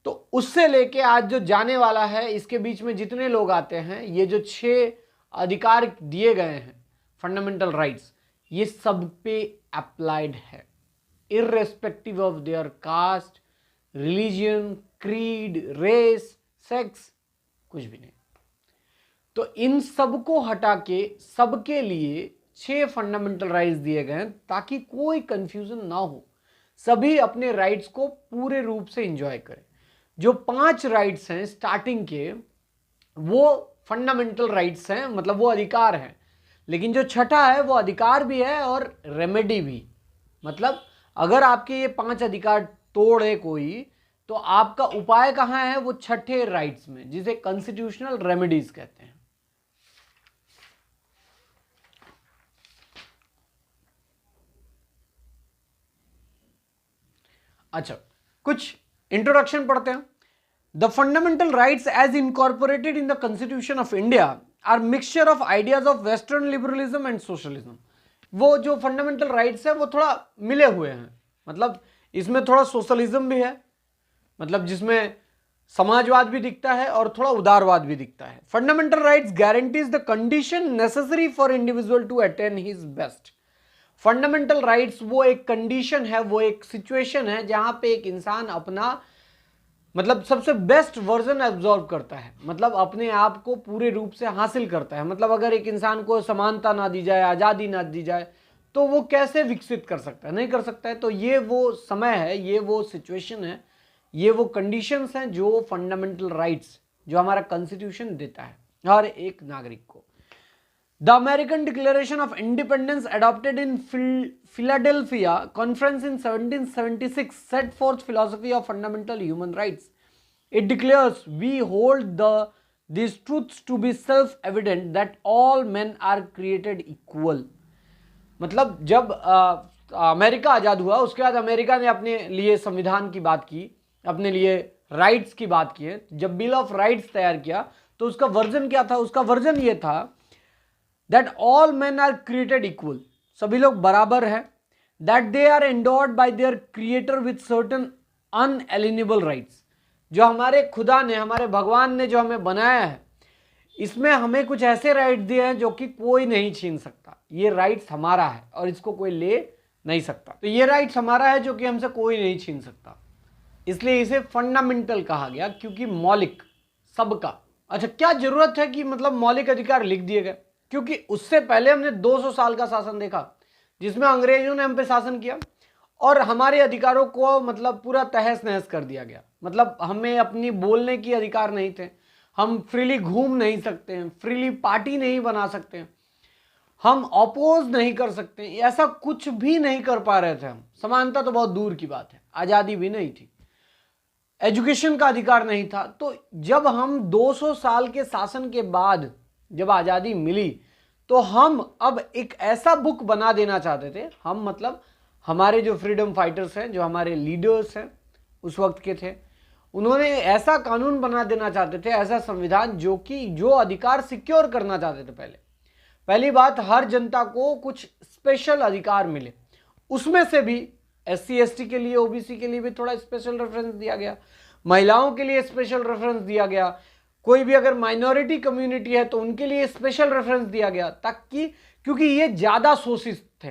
तो उससे लेके आज जो जाने वाला है, इसके बीच में जितने लोग आते हैं, ये जो 6 अधिकार दिए गए हैं फंडामेंटल राइट्स, ये सब पे अप्लाइड है, irrespective of their caste, religion, creed, race, sex, कुछ भी नहीं। तो इन सब को हटा के सबके लिए 6 फंडामेंटल राइट्स दिए गए हैं ताकि कोई कंफ्यूजन ना हो, सभी अपने राइट्स को पूरे रूप से एंजॉय करें। जो 5 राइट्स हैं स्टार्टिंग के, वो फंडामेंटल राइट्स हैं, मतलब वो अधिकार हैं। लेकिन जो छठा है वो अधिकार भी है और रेमेडी भी। मतलब अगर आपके ये 5 अधिकार तोड़े कोई, तो आपका उपाय कहाँ है? वो छठे राइट्स में, जिसे कॉन्स्टिट्यूशनल रेमेडीज कहते हैं। अच्छा, कुछ इंट्रोडक्शन पढ़ते हैं। The fundamental rights as incorporated in the constitution of India are mixture of ideas of western liberalism and socialism. वो जो फंडामेंटल राइट्स है वो थोड़ा मिले हुए हैं, मतलब इसमें थोड़ा सोशलिज्म भी है, मतलब जिसमें समाजवाद भी दिखता है और थोड़ा उदारवाद भी दिखता है। Fundamental rights guarantees the condition necessary for individual to attain his best. Fundamental rights वो एक कंडीशन है, वो एक सिचुएशन है जहां पे एक इंसान अपना मतलब सबसे बेस्ट वर्जन एब्जॉर्व करता है, मतलब अपने आप को पूरे रूप से हासिल करता है। मतलब अगर एक इंसान को समानता ना दी जाए, आज़ादी ना दी जाए, तो वो कैसे विकसित कर सकता है? नहीं कर सकता है। तो ये वो समय है, ये वो सिचुएशन है, ये वो कंडीशंस हैं जो फंडामेंटल राइट्स, जो हमारा कॉन्स्टिट्यूशन देता है हर एक नागरिक को। The American Declaration of Independence, adopted in Philadelphia Conference in 1776, set forth philosophy of fundamental human rights. It declares, "We hold these truths to be self-evident that all men are created equal." मतलब जब America आज़ाद हुआ, उसके बाद America ने अपने लिए संविधान की बात की, अपने लिए राइट्स की बात की है। जब बिल ऑफ राइट्स तैयार किया तो उसका वर्जन क्या था? उसका वर्जन ये था that all men are created equal, सभी लोग बराबर हैं, that they are endowed by their creator with certain unalienable rights। जो हमारे खुदा ने, हमारे भगवान ने जो हमें बनाया है, इसमें हमें कुछ ऐसे राइट दिए हैं जो कि कोई नहीं छीन सकता। ये राइट्स हमारा है और इसको कोई ले नहीं सकता। तो ये राइट्स हमारा है जो कि हमसे कोई नहीं छीन सकता, इसलिए इसे फंडामेंटल कहा गया, क्योंकि मौलिक, सबका। अच्छा, क्या जरूरत है कि मतलब मौलिक अधिकार लिख दिए गए? क्योंकि उससे पहले हमने 200 साल का शासन देखा, जिसमें अंग्रेजों ने हम पे शासन किया और हमारे अधिकारों को मतलब पूरा तहस नहस कर दिया गया। मतलब हमें अपनी बोलने की अधिकार नहीं थे, हम फ्रीली घूम नहीं सकते हैं, फ्रीली पार्टी नहीं बना सकते हैं, हम अपोज नहीं कर सकते, ऐसा कुछ भी नहीं कर पा रहे थे हम। समानता तो बहुत दूर की बात है, आज़ादी भी नहीं थी, एजुकेशन का अधिकार नहीं था। तो जब हम 200 साल के शासन के बाद जब आज़ादी मिली, तो हम अब एक ऐसा बुक बना देना चाहते थे, हम मतलब हमारे जो फ्रीडम फाइटर्स हैं, जो हमारे लीडर्स हैं उस वक्त के थे, उन्होंने ऐसा कानून बना देना चाहते थे, ऐसा संविधान जो अधिकार सिक्योर करना चाहते थे। पहली बात, हर जनता को कुछ स्पेशल अधिकार मिले, उसमें से भी SC ST के लिए, OBC के लिए भी थोड़ा स्पेशल रेफरेंस दिया गया, महिलाओं के लिए स्पेशल रेफरेंस दिया गया, कोई भी अगर माइनॉरिटी कम्युनिटी है तो उनके लिए स्पेशल रेफरेंस दिया गया, ताकि क्योंकि ये ज़्यादा शोषित थे।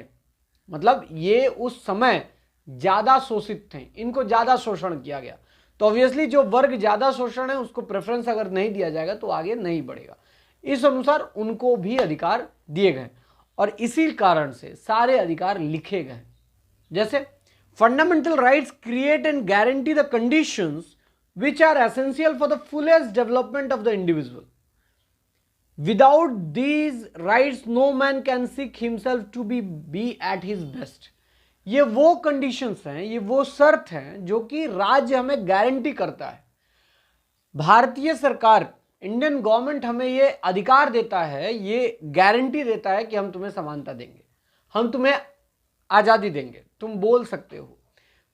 मतलब ये उस समय ज्यादा शोषित थे, इनको ज्यादा शोषण किया गया। तो ऑब्वियसली जो वर्ग ज्यादा शोषण है उसको प्रेफरेंस अगर नहीं दिया जाएगा तो आगे नहीं बढ़ेगा। इस अनुसार उनको भी अधिकार दिए गए और इसी कारण से सारे अधिकार लिखे गए। जैसे fundamental rights create and guarantee the conditions which are essential for the fullest development of the individual. Without these rights no man can seek himself to be at his best. ये वो कंडीशंस हैं, ये वो शर्त हैं जो कि राज्य हमें गारंटी करता है। भारतीय सरकार, इंडियन गवर्नमेंट हमें ये अधिकार देता है, ये गारंटी देता है कि हम तुम्हें समानता देंगे, हम तुम्हें आज़ादी देंगे, तुम बोल सकते हो,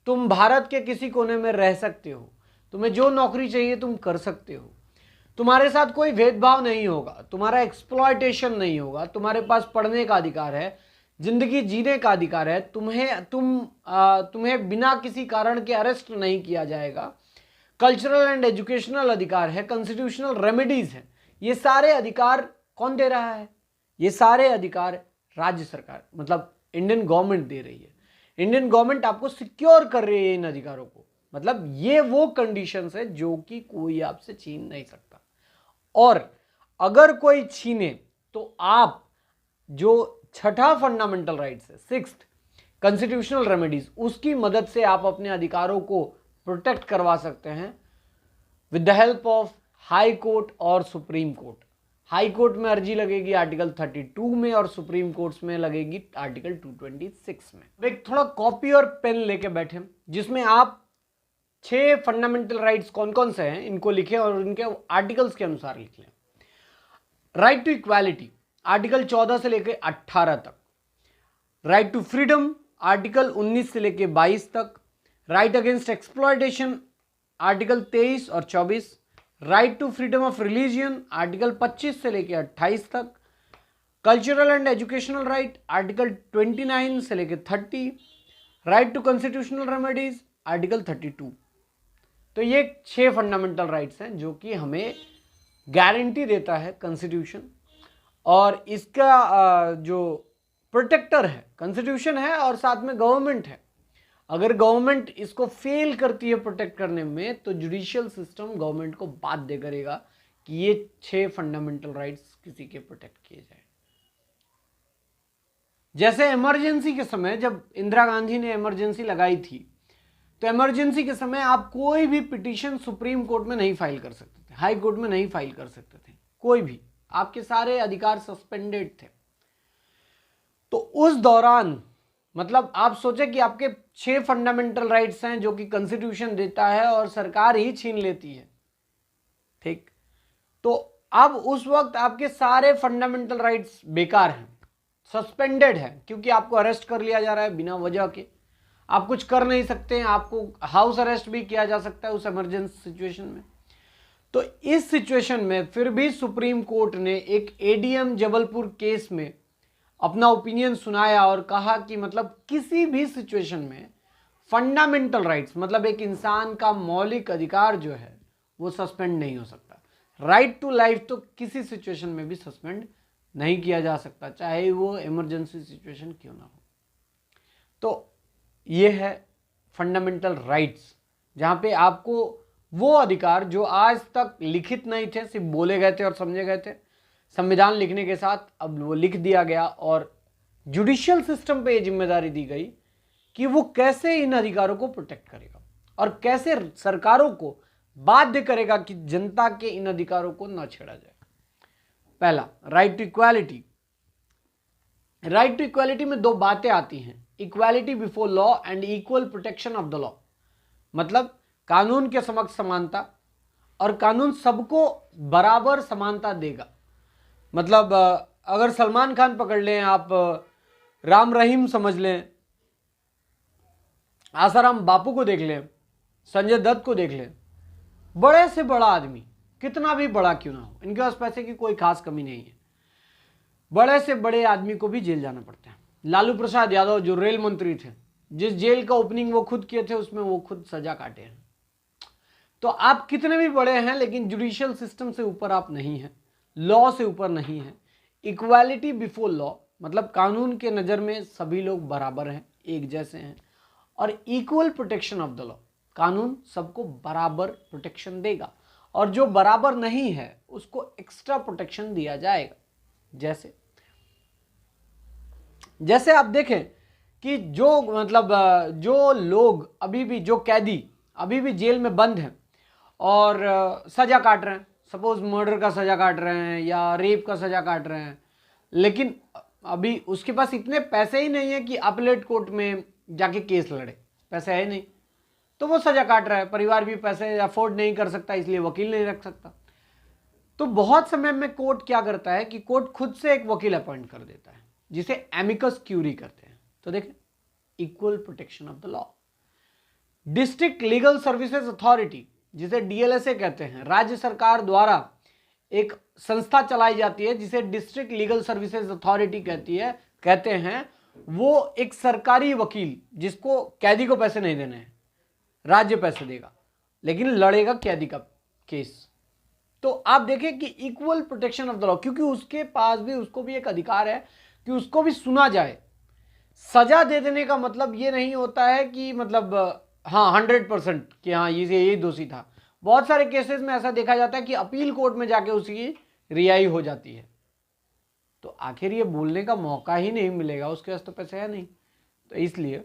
तुम भारत के किसी कोने में रह सकते हो, तुम्हें जो नौकरी चाहिए तुम कर सकते हो, तुम्हारे साथ कोई भेदभाव नहीं होगा, तुम्हारा एक्सप्लॉयटेशन नहीं होगा, तुम्हारे पास पढ़ने का अधिकार है, जिंदगी जीने का अधिकार है, तुम्हें बिना किसी कारण के अरेस्ट नहीं किया जाएगा, कल्चरल एंड एजुकेशनल अधिकार है, कॉन्स्टिट्यूशनल रेमेडीज है। ये सारे अधिकार कौन दे रहा है? ये सारे अधिकार राज्य सरकार मतलब इंडियन गवर्नमेंट दे रही है। इंडियन गवर्नमेंट आपको सिक्योर कर रही है इन अधिकारों को। मतलब ये वो कंडीशंस है जो कि कोई आपसे छीन नहीं सकता, और अगर कोई छीने तो आप जो छठा फंडामेंटल राइट्स है, सिक्स्थ कॉन्स्टिट्यूशनल रेमेडीज, उसकी मदद से आप अपने अधिकारों को प्रोटेक्ट करवा सकते हैं with the help of high court और सुप्रीम कोर्ट। हाई कोर्ट में अर्जी लगेगी आर्टिकल 32 में और सुप्रीम कोर्ट में लगेगी आर्टिकल 226 में। एक थोड़ा कॉपी और पेन लेके बैठे जिसमें आप 6 फंडामेंटल राइट्स कौन कौन से हैं इनको लिखें और इनके आर्टिकल्स के अनुसार लिख लें। राइट टू इक्वालिटी आर्टिकल 14 से लेकर 18 तक, राइट टू फ्रीडम आर्टिकल 19 से लेकर 22 तक, राइट अगेंस्ट एक्सप्लॉयटेशन आर्टिकल 23 और 24, right to freedom of religion article 25 से लेकर 28 तक, cultural and educational right article 29 से लेकर 30, right to constitutional remedies article 32। तो ये 6 फंडामेंटल राइट्स हैं जो कि हमें गारंटी देता है कॉन्स्टिट्यूशन, और इसका जो प्रोटेक्टर है कॉन्स्टिट्यूशन है और साथ में गवर्नमेंट है। अगर गवर्नमेंट इसको फेल करती है प्रोटेक्ट करने में तो जुडिशियल सिस्टम गवर्नमेंट को बाध्य करेगा कि ये 6 फंडामेंटल राइट्स किसी के प्रोटेक्ट किए जाए। जैसे इमरजेंसी के समय जब इंदिरा गांधी ने इमरजेंसी लगाई थी तो इमरजेंसी के समय आप कोई भी पिटीशन सुप्रीम कोर्ट में नहीं फाइल कर सकते थे, हाई कोर्ट में नहीं फाइल कर सकते थे, कोई भी, आपके सारे अधिकार सस्पेंडेड थे। तो उस दौरान मतलब आप सोचे कि आपके 6 फंडामेंटल राइट्स हैं जो कि कॉन्स्टिट्यूशन देता है और सरकार ही छीन लेती है, ठीक। तो अब उस वक्त आपके सारे फंडामेंटल राइट्स बेकार हैं, सस्पेंडेड है, क्योंकि आपको अरेस्ट कर लिया जा रहा है बिना वजह के, आप कुछ कर नहीं सकते हैं, आपको हाउस अरेस्ट भी किया जा सकता है उस इमरजेंसी सिचुएशन में। तो इस सिचुएशन में फिर भी सुप्रीम कोर्ट ने एक एडीएम जबलपुर केस में अपना ओपिनियन सुनाया और कहा कि मतलब किसी भी सिचुएशन में फंडामेंटल राइट्स मतलब एक इंसान का मौलिक अधिकार जो है वो सस्पेंड नहीं हो सकता। राइट टू लाइफ तो किसी सिचुएशन में भी सस्पेंड नहीं किया जा सकता, चाहे वो इमरजेंसी सिचुएशन क्यों ना हो। तो ये है फंडामेंटल राइट्स, जहाँ पे आपको वो अधिकार जो आज तक लिखित नहीं थे, सिर्फ बोले गए थे और समझे गए थे, संविधान लिखने के साथ अब वो लिख दिया गया और जुडिशियल सिस्टम पे ये जिम्मेदारी दी गई कि वो कैसे इन अधिकारों को प्रोटेक्ट करेगा और कैसे सरकारों को बाध्य करेगा कि जनता के इन अधिकारों को न छेड़ा जाए। पहला, right to equality. Right to equality में 2 बातें आती हैं, equality before law and equal protection of the law. मतलब कानून के समक्ष समानता, और कानून सबको बराबर समानता देगा। मतलब अगर सलमान खान पकड़ लें, आप राम रहीम समझ लें, आसाराम बापू को देख लें, संजय दत्त को देख लें, बड़े से बड़ा आदमी, कितना भी बड़ा क्यों ना हो, इनके पास पैसे की कोई खास कमी नहीं है, बड़े से बड़े आदमी को भी जेल जाना पड़ता है। लालू प्रसाद यादव जो रेल मंत्री थे, जिस जेल का ओपनिंग वो खुद किए थे उसमें वो खुद सजा काटे हैं। तो आप कितने भी बड़े हैं लेकिन जुडिशियल सिस्टम से ऊपर आप नहीं हैं, लॉ से ऊपर नहीं है। इक्वालिटी बिफोर लॉ मतलब कानून के नज़र में सभी लोग बराबर हैं, एक जैसे हैं, और equal protection of the law, कानून सबको बराबर प्रोटेक्शन देगा और जो बराबर नहीं है उसको एक्स्ट्रा प्रोटेक्शन दिया जाएगा। जैसे आप देखें कि जो लोग अभी भी, जो कैदी अभी भी जेल में बंद हैं और सजा काट रहे हैं, सपोज मर्डर का सजा काट रहे हैं या रेप का सजा काट रहे हैं, लेकिन अभी उसके पास इतने पैसे ही नहीं है कि अपीलेट कोर्ट में जाके केस लड़े, पैसे है नहीं, तो वो सजा काट रहा है। परिवार भी पैसे अफोर्ड नहीं कर सकता, इसलिए वकील नहीं रख सकता। तो बहुत समय में कोर्ट क्या करता है कि कोर्ट खुद से एक वकील अपॉइंट कर देता है, जिसे एमिकस क्यूरी कहते हैं। तो देखें, equal protection of the law. District legal services authority, जिसे डीएलएसए कहते हैं, राज्य सरकार द्वारा एक संस्था चलाई जाती है जिसे डिस्ट्रिक्ट लीगल सर्विसेज अथॉरिटी कहते हैं। वो एक सरकारी वकील, जिसको कैदी को पैसे नहीं देने हैं, राज्य पैसे देगा लेकिन लड़ेगा कैदी का केस। तो आप देखें कि equal protection of the law, क्योंकि उसके पास भी, उसको भी एक अधिकार है कि उसको भी सुना जाए। सजा दे देने का मतलब ये नहीं होता है कि मतलब हाँ 100% कि हाँ ये दोषी था। बहुत सारे केसेस में ऐसा देखा जाता है कि अपील कोर्ट में जाके उसकी रिहाई हो जाती है। तो आखिर ये बोलने का मौका ही नहीं मिलेगा, उसके पास तो पैसे है नहीं। तो इसलिए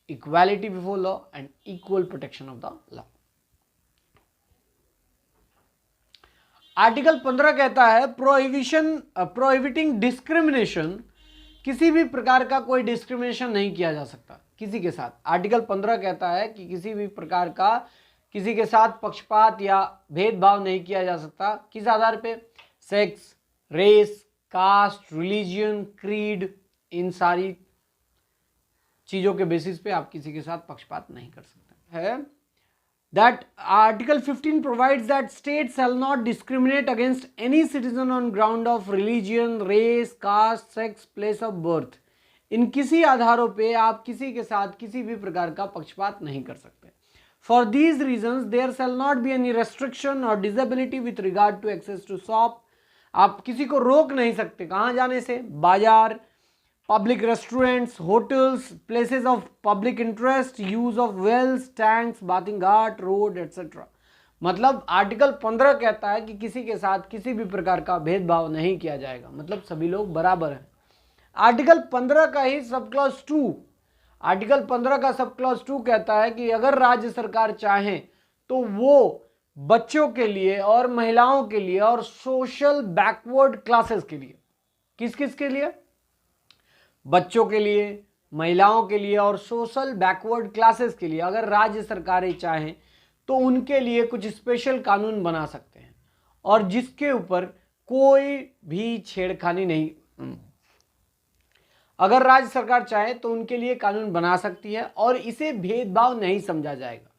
equality before law and equal protection of the law. Article 15 कहता है प्रोहिबिटिंग डिस्क्रिमिनेशन, किसी भी प्रकार का कोई डिस्क्रिमिनेशन नहीं किया जा सकता किसी के साथ। आर्टिकल 15 कहता है कि किसी भी प्रकार का किसी के साथ पक्षपात या भेदभाव नहीं किया जा सकता। किस आधार पे? Sex, race, caste, religion, creed, इन सारी चीजों के बेसिस पे आप किसी के साथ पक्षपात नहीं कर सकते है। That article 15 provides that state shall not discriminate against any citizen on ground of religion, race, caste, sex, place of birth. इन किसी आधारों पे आप किसी के साथ किसी भी प्रकार का पक्षपात नहीं कर सकते। For these reasons there shall not be any restriction or disability with regard to access to shop. आप किसी को रोक नहीं सकते कहाँ जाने से? बाजार, public restaurants, hotels, places of public interest, use of wells, tanks, bathing Ghat, road, etc. मतलब आर्टिकल 15 कहता है कि किसी के साथ किसी भी प्रकार का भेदभाव नहीं किया जाएगा, मतलब सभी लोग बराबर हैं। आर्टिकल 15 का ही सब क्लॉज 2, आर्टिकल 15 का सब क्लॉज 2 कहता है कि अगर राज्य सरकार चाहे तो वो बच्चों के लिए और महिलाओं के लिए और सोशल बैकवर्ड क्लासेस के लिए, किस किस के लिए? बच्चों के लिए, महिलाओं के लिए और सोशल बैकवर्ड क्लासेस के लिए अगर राज्य सरकारें चाहें तो उनके लिए कुछ स्पेशल कानून बना सकते हैं और जिसके ऊपर कोई भी छेड़खानी नहीं, अगर राज्य सरकार चाहे तो उनके लिए कानून बना सकती है और इसे भेदभाव नहीं समझा जाएगा।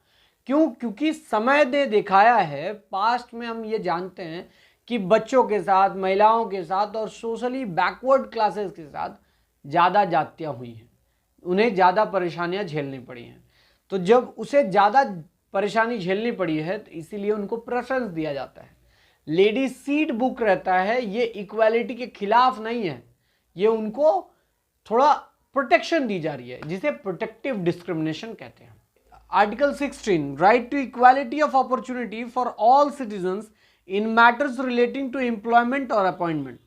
क्यों? क्योंकि समय ने दिखाया है, पास्ट में हम ये जानते हैं कि बच्चों के साथ, महिलाओं के साथ और सोशली बैकवर्ड क्लासेस के साथ ज़्यादा जातियाँ हुई हैं, उन्हें ज़्यादा परेशानियाँ झेलनी पड़ी हैं। तो जब उसे ज़्यादा परेशानी झेलनी पड़ी है तो इसीलिए उनको प्रेफरेंस दिया जाता है। लेडी सीट बुक रहता है, ये इक्वालिटी के खिलाफ नहीं है, ये उनको थोड़ा प्रोटेक्शन दी जा रही है, जिसे प्रोटेक्टिव डिस्क्रिमिनेशन कहते हैं। Article 16 right to equality of opportunity for all citizens in matters relating to employment और अपॉइंटमेंट।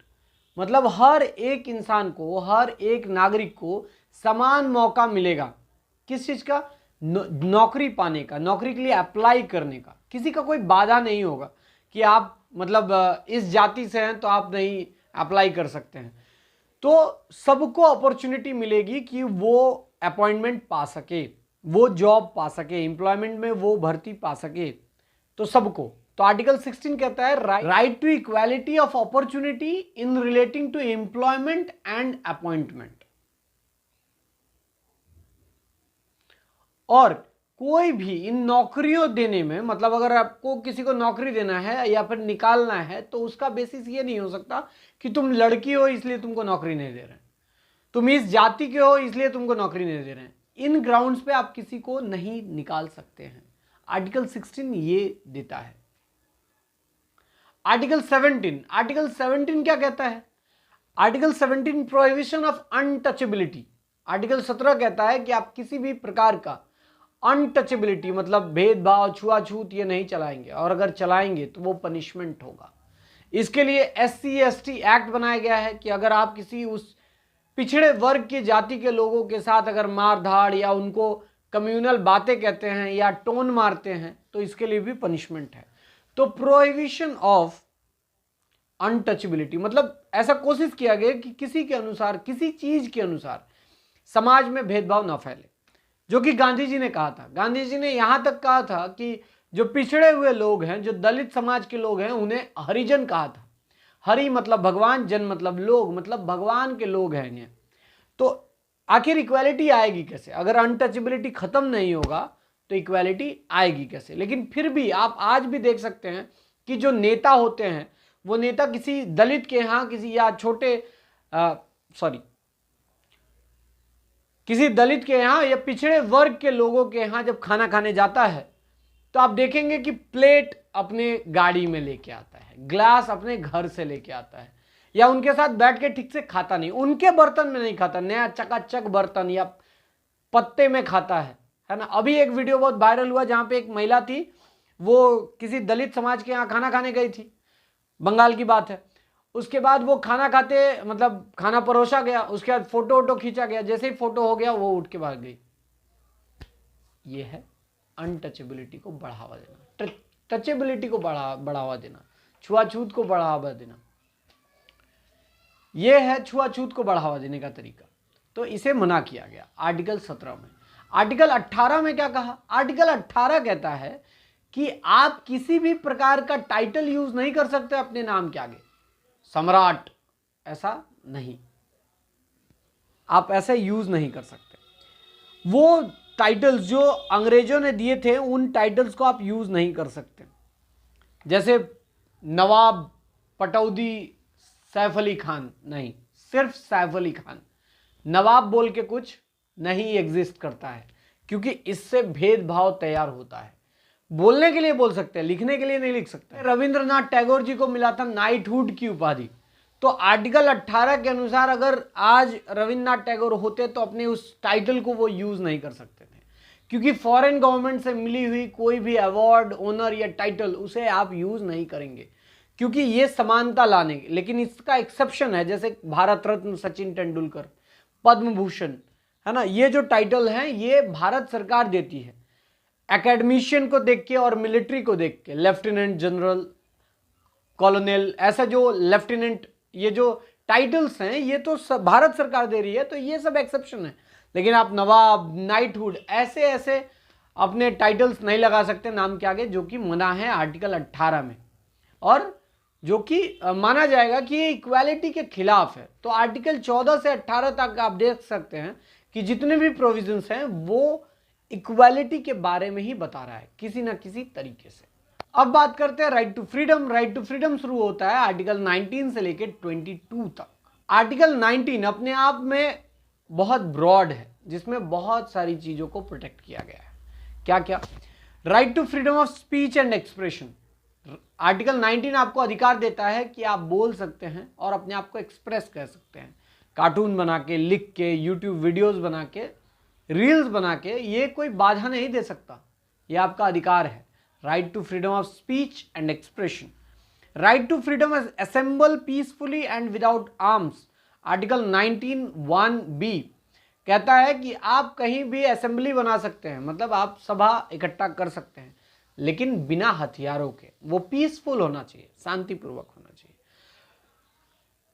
मतलब हर एक इंसान को, हर एक नागरिक को समान मौका मिलेगा। किस चीज का? नौकरी पाने का, नौकरी के लिए अप्लाई करने का। किसी का कोई बाधा नहीं होगा कि आप मतलब इस जाति से हैं तो आप नहीं अप्लाई कर सकते हैं। तो सबको अपॉर्चुनिटी मिलेगी कि वो अपॉइंटमेंट पा सके, वो जॉब पा सके, एम्प्लॉयमेंट में वो भर्ती पा सके, तो सबको। तो आर्टिकल 16 कहता है right to equality of opportunity in relating to employment and appointment. और कोई भी इन नौकरियों देने में, मतलब अगर आपको किसी को नौकरी देना है या फिर निकालना है तो उसका बेसिस ये नहीं हो सकता कि तुम लड़की हो इसलिए तुमको नौकरी नहीं दे रहे हैं, तुम इस जाति के हो इसलिए तुमको नौकरी नहीं दे रहे हैं। इन ग्राउंड्स पे आप किसी को नहीं निकाल सकते हैं। आर्टिकल 16 ये देता है। आर्टिकल 17 क्या कहता है? Article 17 prohibition of untouchability. Article 17 कहता है कि आप किसी भी प्रकार का अनटचेबिलिटी मतलब भेदभाव, छुआछूत ये नहीं चलाएंगे, और अगर चलाएंगे तो वो पनिशमेंट होगा। इसके लिए SC/ST एक्ट बनाया गया है कि अगर आप किसी उस पिछड़े वर्ग की जाति के लोगों के साथ अगर मारधाड़ या उनको कम्युनल बातें कहते हैं या टोन मारते हैं तो इसके लिए भी पनिशमेंट है। तो प्रोहिबिशन ऑफ अनटचेबिलिटी मतलब ऐसा कोशिश किया गया कि किसी के अनुसार, किसी चीज के अनुसार समाज में भेदभाव न फैले, जो कि गांधी जी ने कहा था। गांधी जी ने यहां तक कहा था कि जो पिछड़े हुए लोग हैं, जो दलित समाज के लोग हैं, उन्हें हरिजन कहा था। हरि मतलब भगवान, जन मतलब लोग, मतलब भगवान के लोग हैं इन्हें। तो आखिर इक्वालिटी आएगी कैसे? अगर अनटचेबिलिटी खत्म नहीं होगा तो इक्वालिटी आएगी कैसे? लेकिन फिर भी आप आज भी देख सकते हैं कि जो नेता होते हैं वो नेता किसी दलित के यहाँ, किसी या छोटे किसी दलित के यहाँ या पिछड़े वर्ग के लोगों के यहाँ जब खाना खाने जाता है तो आप देखेंगे कि प्लेट अपने गाड़ी में लेके आता है, ग्लास अपने घर से लेके आता है, या उनके साथ बैठ के ठीक से खाता नहीं, उनके बर्तन में नहीं खाता, नया चकाचक बर्तन या पत्ते में खाता है ना। अभी एक वीडियो बहुत वायरल हुआ जहां पे एक महिला थी, वो किसी दलित समाज के यहाँ खाना खाने गई थी, बंगाल की बात है। उसके बाद वो खाना खाते, मतलब खाना परोसा गया, उसके बाद फोटो वोटो खींचा गया, जैसे ही फोटो हो गया वो उठ के भाग गई। ये है अनटचेबिलिटी को बढ़ावा देना, टचेबिलिटी को बढ़ावा देना, छुआछूत को बढ़ावा देना। यह है छुआछूत को बढ़ावा देने का तरीका। तो इसे मना किया गया आर्टिकल 17 में। आर्टिकल 18 में क्या कहा? आर्टिकल 18 कहता है कि आप किसी भी प्रकार का टाइटल यूज नहीं कर सकते अपने नाम के आगे, सम्राट, ऐसा नहीं, आप ऐसे यूज नहीं कर सकते। वो टाइटल्स जो अंग्रेजों ने दिए थे उन टाइटल्स को आप यूज नहीं कर सकते। जैसे नवाब, पटौदी, सैफ अली खान, नहीं, सिर्फ सैफ अली खान। नवाब बोल के कुछ नहीं एग्जिस्ट करता है, क्योंकि इससे भेदभाव तैयार होता है। बोलने के लिए बोल सकते हैं, लिखने के लिए नहीं लिख सकते। रविंद्रनाथ टैगोर जी को मिला था नाइटहुड की उपाधि। तो आर्टिकल 18 के अनुसार अगर आज रविंद्रनाथ टैगोर होते तो अपने उस टाइटल को वो यूज नहीं कर सकते थे, क्योंकि फॉरेन गवर्नमेंट से मिली हुई कोई भी अवार्ड, ऑनर या टाइटल उसे आप यूज नहीं करेंगे, क्योंकि ये समानता लाने। लेकिन इसका एक्सेप्शन है, जैसे भारत रत्न सचिन तेंदुलकर, पद्म भूषण, है ना, ये जो टाइटल हैं ये भारत सरकार देती है एकेडमिशियन को देख के और मिलिट्री को देख के। लेफ्टिनेंट जनरल, कॉलोनेल, ऐसा जो लेफ्टिनेंट, ये जो टाइटल्स हैं ये तो भारत सरकार दे रही है, तो ये सब एक्सेप्शन है। लेकिन आप नवाब, नाइटहुड, ऐसे ऐसे अपने टाइटल्स नहीं लगा सकते नाम के आगे, जो कि मना है आर्टिकल 18 में, और जो कि माना जाएगा कि ये इक्वालिटी के खिलाफ है। तो आर्टिकल 14 से 18 तक आप देख सकते हैं कि जितने भी प्रोविजंस हैं वो इक्वालिटी के बारे में ही बता रहा है किसी ना किसी तरीके से। अब बात करते हैं right to freedom. Right to freedom शुरू होता है आर्टिकल 19 से लेकर 22 तक। आर्टिकल 19 अपने आप में बहुत ब्रॉड है, जिसमें बहुत सारी चीजों को प्रोटेक्ट किया गया है। क्या क्या? Right to freedom of speech and expression. Article 19 आपको अधिकार देता है कि आप बोल सकते हैं और अपने आप को एक्सप्रेस कर सकते हैं, कार्टून बना के, लिख के, यूट्यूब वीडियोस बना के, रील्स बना के, ये कोई बाधा नहीं दे सकता, ये आपका अधिकार है। Right to freedom of speech and expression. Right to freedom assemble peacefully and without arms. Article 19(1)(b कहता है कि आप कहीं भी असेंबली बना सकते हैं, मतलब आप सभा इकट्ठा कर सकते हैं, लेकिन बिना हथियारों के। वो पीसफुल होना चाहिए, शांतिपूर्वक होना चाहिए।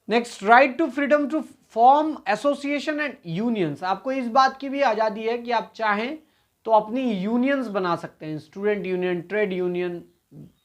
Next, right to freedom to form association and unions. आपको इस बात की भी आज़ादी है कि आप चाहें तो अपनी यूनियंस बना सकते हैं, student union, trade union,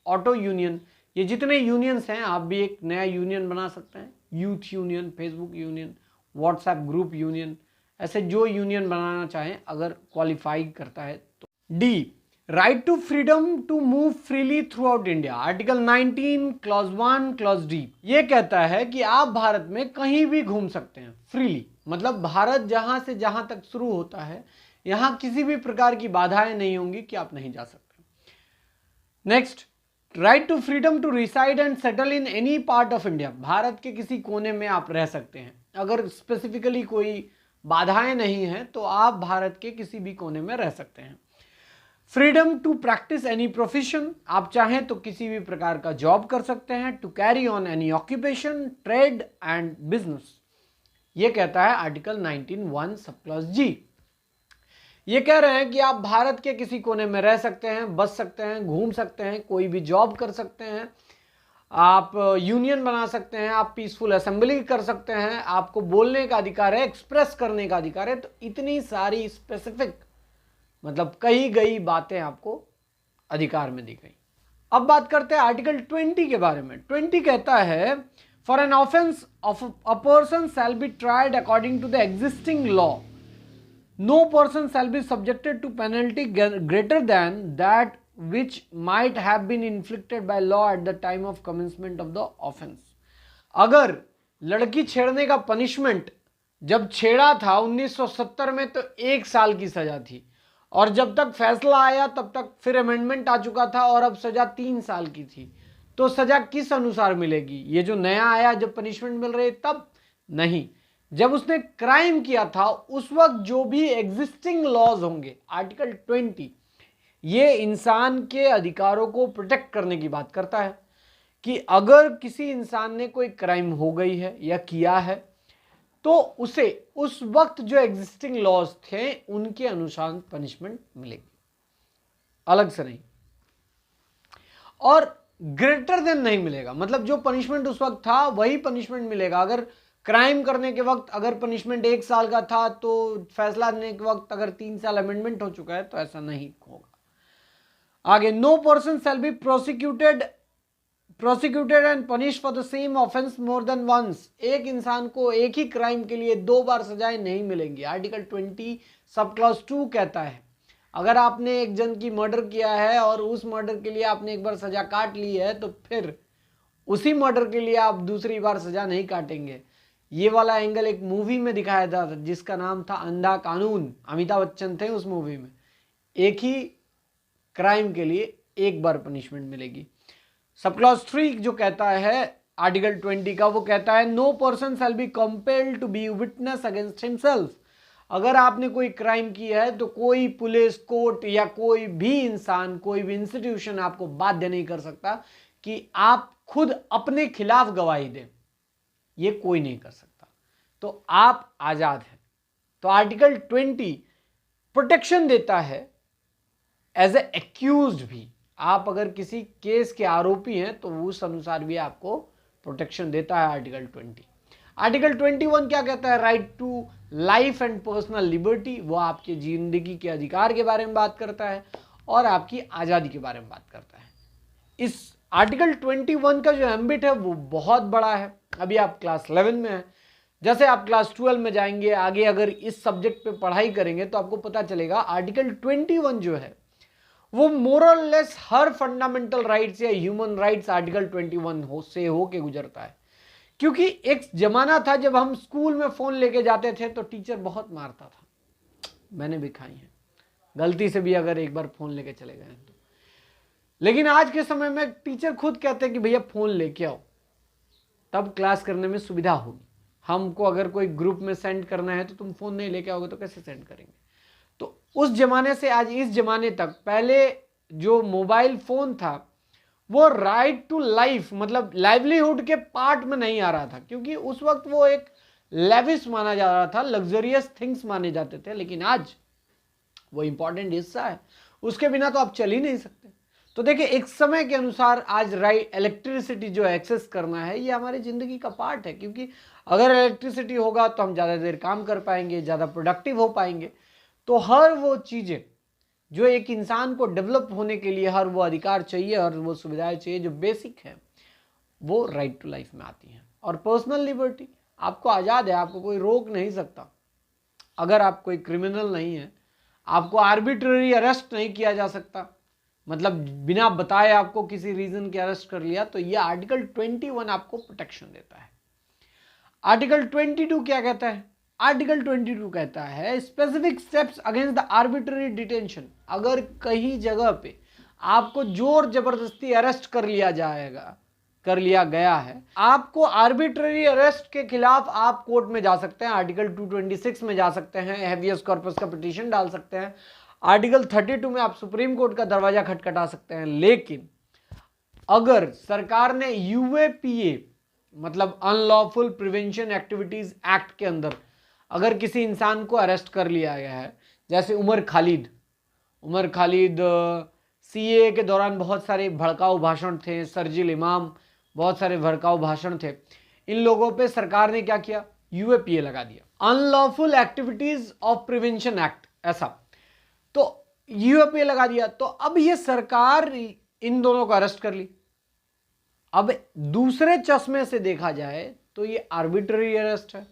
auto union, ये जितने यूनियंस हैं आप भी एक नया यूनियन बना सकते हैं। Youth union, Facebook union, WhatsApp group union, ऐसे जो यूनियन बनाना चाहें अगर क्वालिफाई करता है तो। D, right to freedom to move freely through out India. Article 19 clause 1 clause D ये कहता है कि आप भारत में कहीं भी घूम सकते हैं फ्रीली, मतलब भारत जहां से जहां तक शुरू होता है यहां किसी भी प्रकार की बाधाएं नहीं होंगी कि आप नहीं जा सकते। Next, right to freedom to reside and settle in any part of India. Bharat के किसी कोने में आप रह सकते हैं, अगर स्पेसिफिकली कोई बाधाएं नहीं हैं तो आप भारत के किसी भी कोने में रह सकते हैं। Freedom to practise any profession, आप चाहें तो किसी भी प्रकार का जॉब कर सकते हैं। To carry on any occupation, trade and business, ये कहता है आर्टिकल 19(1) सब क्लॉज जी। ये कह रहे हैं कि आप भारत के किसी कोने में रह सकते हैं, बस सकते हैं, घूम सकते हैं, कोई भी जॉब कर सकते हैं, आप यूनियन बना सकते हैं, आप पीसफुल असेंबली कर सकते हैं, आपको बोलने का अधिकार है, एक्सप्रेस करने का अधिकार है। तो इतनी सारी स्पेसिफिक मतलब कही गई बातें आपको अधिकार में दी गई। अब बात करते हैं आर्टिकल 20 के बारे में। 20 कहता है for an offence of a person shall be tried according to the existing law, no person shall be subjected to penalty greater than that which might have been inflicted by law at the time of commencement of the offense। अगर लड़की छेड़ने का punishment जब छेड़ा था 1970 में तो 1 साल की सजा थी, और जब तक फैसला आया तब तक फिर अमेंडमेंट आ चुका था और अब सजा 3 साल की थी। तो सजा किस अनुसार मिलेगी? ये जो नया आया जब पनिशमेंट मिल रही तब नहीं, जब उसने क्राइम किया था उस वक्त जो भी एग्जिस्टिंग लॉज होंगे। आर्टिकल 20 ये इंसान के अधिकारों को प्रोटेक्ट करने की बात करता है कि अगर किसी इंसान ने कोई क्राइम हो गई है या किया है तो उसे उस वक्त जो एग्जिस्टिंग लॉज थे उनके अनुसार पनिशमेंट मिलेगी, अलग से नहीं। और ग्रेटर देन नहीं मिलेगा, मतलब जो पनिशमेंट उस वक्त था वही पनिशमेंट मिलेगा। अगर क्राइम करने के वक्त अगर पनिशमेंट 1 साल का था तो फैसला देने के वक्त अगर 3 साल अमेंडमेंट हो चुका है तो ऐसा नहीं होगा। आगे, no person shall be prosecuted and punish for the same offence more than once, एक इंसान को एक ही क्राइम के लिए 2 बार सजाएं नहीं मिलेंगी। आर्टिकल 20 सब क्लॉज 2 कहता है अगर आपने एक जन की मर्डर किया है और उस मर्डर के लिए आपने एक बार सजा काट ली है तो फिर उसी मर्डर के लिए आप दूसरी बार सजा नहीं काटेंगे। ये वाला एंगल एक मूवी में दिखाया था जिसका नाम था अंधा कानून, अमिताभ बच्चन थे उस मूवी में। एक ही क्राइम के लिए 1 बार पनिशमेंट मिलेगी। सब क्लॉज 3 जो कहता है आर्टिकल 20 का, वो कहता है no person shall be compelled to be witness against himself, अगर आपने कोई क्राइम किया है तो कोई पुलिस, कोर्ट या कोई भी इंसान, कोई भी इंस्टीट्यूशन आपको बाध्य नहीं कर सकता कि आप खुद अपने खिलाफ गवाही दें, ये कोई नहीं कर सकता। तो आप आजाद हैं। तो आर्टिकल 20 प्रोटेक्शन देता है एज ए एक्यूज्ड भी, आप अगर किसी केस के आरोपी हैं तो उस अनुसार भी आपको प्रोटेक्शन देता है आर्टिकल 20। आर्टिकल 21 क्या कहता है? Right to life and personal liberty, वो आपके जिंदगी के अधिकार के बारे में बात करता है और आपकी आज़ादी के बारे में बात करता है। इस आर्टिकल 21 का जो एम्बिट है वो बहुत बड़ा है। अभी आप क्लास 11 में हैं, जैसे आप क्लास 12 में जाएंगे आगे अगर इस सब्जेक्ट पे पढ़ाई करेंगे तो आपको पता चलेगा आर्टिकल 21 जो है वो मोरल लेस हर फंडामेंटल राइट्स या ह्यूमन राइट्स आर्टिकल 21 से होके गुजरता है। क्योंकि एक जमाना था जब हम स्कूल में फोन लेके जाते थे तो टीचर बहुत मारता था, मैंने भी खाई है गलती से भी अगर एक बार फोन लेके चले गए तो। लेकिन आज के समय में टीचर खुद कहते हैं कि भैया फोन लेके आओ, तब क्लास करने में सुविधा होगी। हमको अगर कोई ग्रुप में सेंड करना है तो तुम फोन नहीं लेके आओगे तो कैसे सेंड करेंगे? तो उस जमाने से आज इस जमाने तक पहले जो मोबाइल फोन था वो राइट टू लाइफ मतलब लाइवलीहुड के पार्ट में नहीं आ रहा था, क्योंकि उस वक्त वो एक लेविश माना जा रहा था, लग्जरियस थिंग्स माने जाते थे। लेकिन आज वो इंपॉर्टेंट हिस्सा है, उसके बिना तो आप चल ही नहीं सकते। तो देखिए एक समय के अनुसार आज राइट इलेक्ट्रिसिटी जो एक्सेस करना है ये हमारी जिंदगी का पार्ट है, क्योंकि अगर इलेक्ट्रिसिटी होगा तो हम ज़्यादा देर काम कर पाएंगे, ज़्यादा प्रोडक्टिव हो पाएंगे। तो हर वो चीज़ें जो एक इंसान को डेवलप होने के लिए हर वो अधिकार चाहिए और वो सुविधाएं चाहिए जो बेसिक है वो राइट टू लाइफ में आती हैं। और पर्सनल लिबर्टी, आपको आज़ाद है, आपको कोई रोक नहीं सकता। अगर आप कोई क्रिमिनल नहीं है, आपको आर्बिट्ररी अरेस्ट नहीं किया जा सकता, मतलब बिना बताए आपको किसी रीजन के अरेस्ट कर लिया, तो ये आर्टिकल 21 आपको प्रोटेक्शन देता है। आर्टिकल 22 क्या कहता है? आर्टिकल 22 कहता है specific steps against the arbitrary detention, अगर कहीं जगह पे आपको जोर जबरदस्ती अरेस्ट कर लिया गया है, आपको आर्बिट्ररी अरेस्ट के खिलाफ आप कोर्ट में जा सकते हैं, आर्टिकल 226 में जा सकते हैं, हेवियस कॉर्पस का पिटीशन डाल सकते हैं, आर्टिकल 32 में आप सुप्रीम कोर्ट का दरवाजा खटखटा सकते हैं, लेकिन अगर सरकार ने यूएपीए मतलब अनलॉफुल प्रिवेंशन एक्टिविटीज एक्ट के अंदर अगर किसी इंसान को अरेस्ट कर लिया गया है, जैसे उमर खालिद सीए के दौरान बहुत सारे भड़काऊ भाषण थे, सरजिल इमाम, बहुत सारे भड़काऊ भाषण थे, इन लोगों पे सरकार ने क्या किया, यूएपीए लगा दिया, unlawful activities of prevention act, ऐसा, तो यूएपीए लगा दिया। तो अब ये सरकार इन दोनों को अरेस्ट कर ली। अब दूसरे चश्मे से देखा जाए तो ये आर्बिट्ररी अरेस्ट है,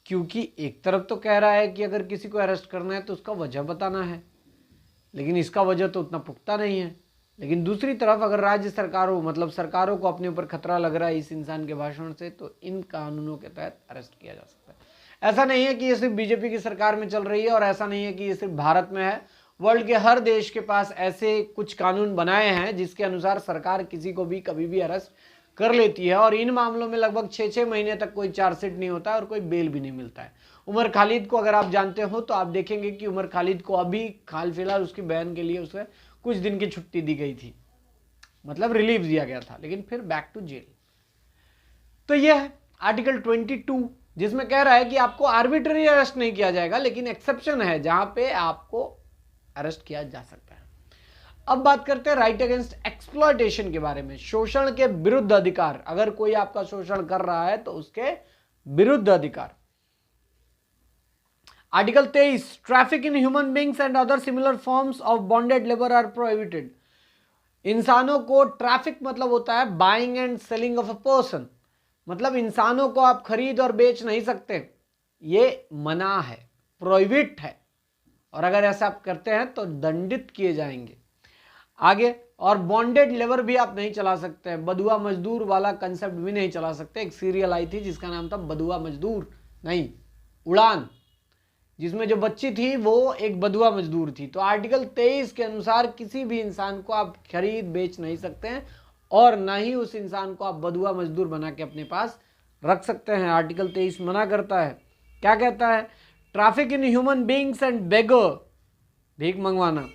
क्योंकि एक तरफ तो कह रहा है कि अगर किसी को अरेस्ट करना है तो उसका वजह बताना है, लेकिन इसका वजह तो उतना पुख्ता नहीं है। लेकिन दूसरी तरफ अगर राज्य सरकारों मतलब सरकारों को अपने ऊपर खतरा लग रहा है इस इंसान के भाषण से, तो इन कानूनों के तहत अरेस्ट किया जा सकता है। ऐसा नहीं है कि ये सिर्फ बीजेपी की सरकार में चल रही है, और ऐसा नहीं है कि ये सिर्फ भारत में है, वर्ल्ड के हर देश के पास ऐसे कुछ कानून बनाए हैं जिसके अनुसार सरकार किसी को भी कभी भी अरेस्ट कर लेती है, और इन मामलों में लगभग 6-6 महीने तक कोई चार्जशीट नहीं होता है और कोई बेल भी नहीं मिलता है। उमर खालिद को अगर आप जानते हो तो आप देखेंगे कि उमर खालिद को अभी हाल फिलहाल उसकी बहन के लिए उसे कुछ दिन की छुट्टी दी गई थी, मतलब रिलीफ दिया गया था, लेकिन फिर बैक टू जेल। तो यह है आर्टिकल 22, जिसमें कह रहा है कि आपको आर्बिट्ररी अरेस्ट नहीं किया जाएगा, लेकिन एक्सेप्शन है जहां पे आपको अरेस्ट किया जा सकता है। अब बात करते हैं राइट अगेंस्ट एक्सप्लॉयटेशन के बारे में, शोषण के विरुद्ध अधिकार। अगर कोई आपका शोषण कर रहा है तो उसके विरुद्ध अधिकार। Article 23, traffic in human beings and other similar forms of bonded labour are prohibited. इंसानों को, ट्रैफिक मतलब होता है buying and selling of a person, मतलब इंसानों को आप खरीद और बेच नहीं सकते, ये मना है, प्रोहिबिट है, और अगर ऐसा आप करते हैं तो दंडित किए जाएंगे। आगे, और बॉन्डेड लेबर भी आप नहीं चला सकते, बदुआ मजदूर वाला कंसेप्ट भी नहीं चला सकते। एक सीरियल आई थी जिसका नाम था बदुआ मजदूर, नहीं उड़ान, जिसमें जो बच्ची थी वो एक बदुआ मजदूर थी। तो आर्टिकल 23 के अनुसार किसी भी इंसान को आप खरीद बेच नहीं सकते हैं, और ना ही उस इंसान को आप बदुआ मजदूर बना के अपने पास रख सकते हैं। आर्टिकल 23 मना करता है। क्या कहता है? Traffic in human beings and beggar, भीख मंगवाना,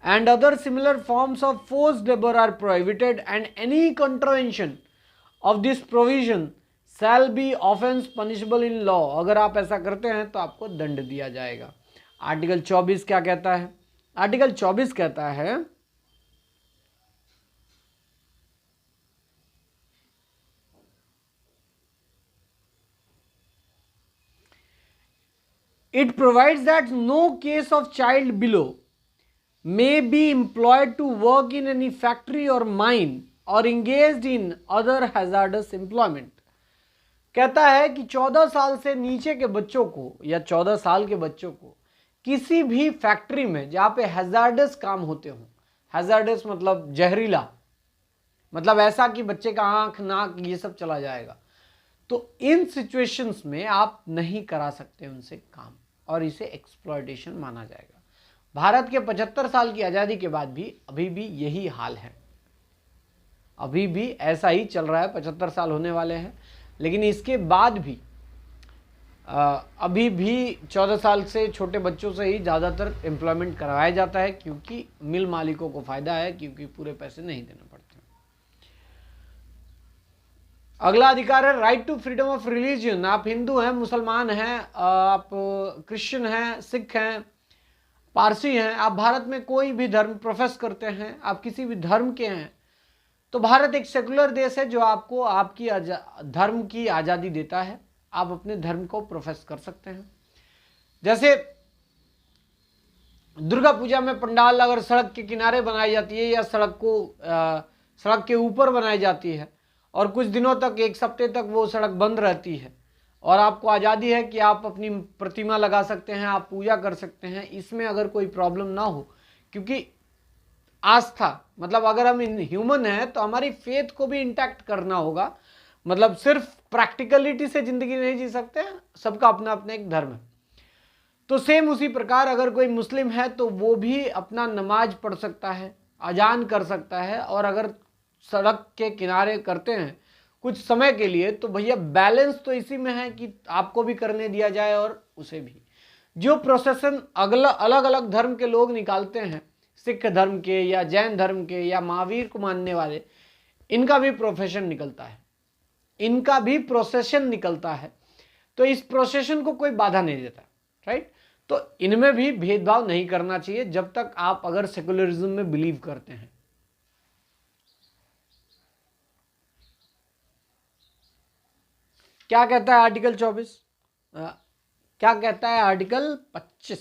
and other similar forms of forced labor are prohibited, and any contravention of this provision shall be offense punishable in law। अगर आप ऐसा करते हैं तो आपको दंड दिया जाएगा। आर्टिकल 24 क्या कहता है? आर्टिकल 24 कहता है it provides that no case of child below may be employed to work in any factory or mine or engaged in other hazardous employment। कहता है कि 14 साल से नीचे के बच्चों को या 14 साल के बच्चों को किसी भी फैक्ट्री में जहां पे हैजार्डस काम होते हों, हैजार्डस मतलब जहरीला, मतलब ऐसा कि बच्चे का आंख नाक ये सब चला जाएगा, तो इन सिचुएशंस में आप नहीं करा सकते उनसे काम, और इसे एक्सप्लॉयटेशन माना जाएगा। भारत के 75 साल की आज़ादी के बाद भी अभी भी यही हाल है, अभी भी ऐसा ही चल रहा है। 75 साल होने वाले हैं, लेकिन इसके बाद भी अभी भी 14 साल से छोटे बच्चों से ही ज़्यादातर एम्प्लॉयमेंट करवाया जाता है, क्योंकि मिल मालिकों को फ़ायदा है, क्योंकि पूरे पैसे नहीं देने पड़ते। अगला अधिकार है right to freedom of religion. आप हिंदू हैं, मुसलमान हैं, आप क्रिश्चियन हैं, सिख हैं, पारसी हैं, आप भारत में कोई भी धर्म प्रोफेस करते हैं, आप किसी भी धर्म के हैं, तो भारत एक सेकुलर देश है जो आपको आपकी धर्म की आज़ादी देता है। आप अपने धर्म को प्रोफेस कर सकते हैं। जैसे दुर्गा पूजा में पंडाल अगर सड़क के किनारे बनाई जाती है या सड़क के ऊपर बनाई जाती है, और कुछ दिनों तक, एक हफ्ते तक वो सड़क बंद रहती है, और आपको आज़ादी है कि आप अपनी प्रतिमा लगा सकते हैं, आप पूजा कर सकते हैं, इसमें अगर कोई प्रॉब्लम ना हो, क्योंकि आस्था मतलब अगर हम ह्यूमन हैं तो हमारी फेथ को भी इंटैक्ट करना होगा, मतलब सिर्फ प्रैक्टिकलिटी से ज़िंदगी नहीं जी सकते हैं, सबका अपना अपना एक धर्म है। तो सेम उसी प्रकार अगर कोई मुस्लिम है तो वो भी अपना नमाज पढ़ सकता है, अजान कर सकता है, और अगर सड़क के किनारे करते हैं कुछ समय के लिए, तो भैया बैलेंस तो इसी में है कि आपको भी करने दिया जाए और उसे भी। जो प्रोसेशन अलग अलग धर्म के लोग निकालते हैं, सिख धर्म के या जैन धर्म के या महावीर को मानने वाले, इनका भी प्रोफेशन निकलता है, इनका भी प्रोसेशन निकलता है। तो इस प्रोसेशन को कोई बाधा नहीं देता, राइट। तो इनमें भी भेदभाव नहीं करना चाहिए जब तक आप अगर सेकुलरिज्म में बिलीव करते हैं। क्या कहता है आर्टिकल 24? क्या कहता है आर्टिकल 25?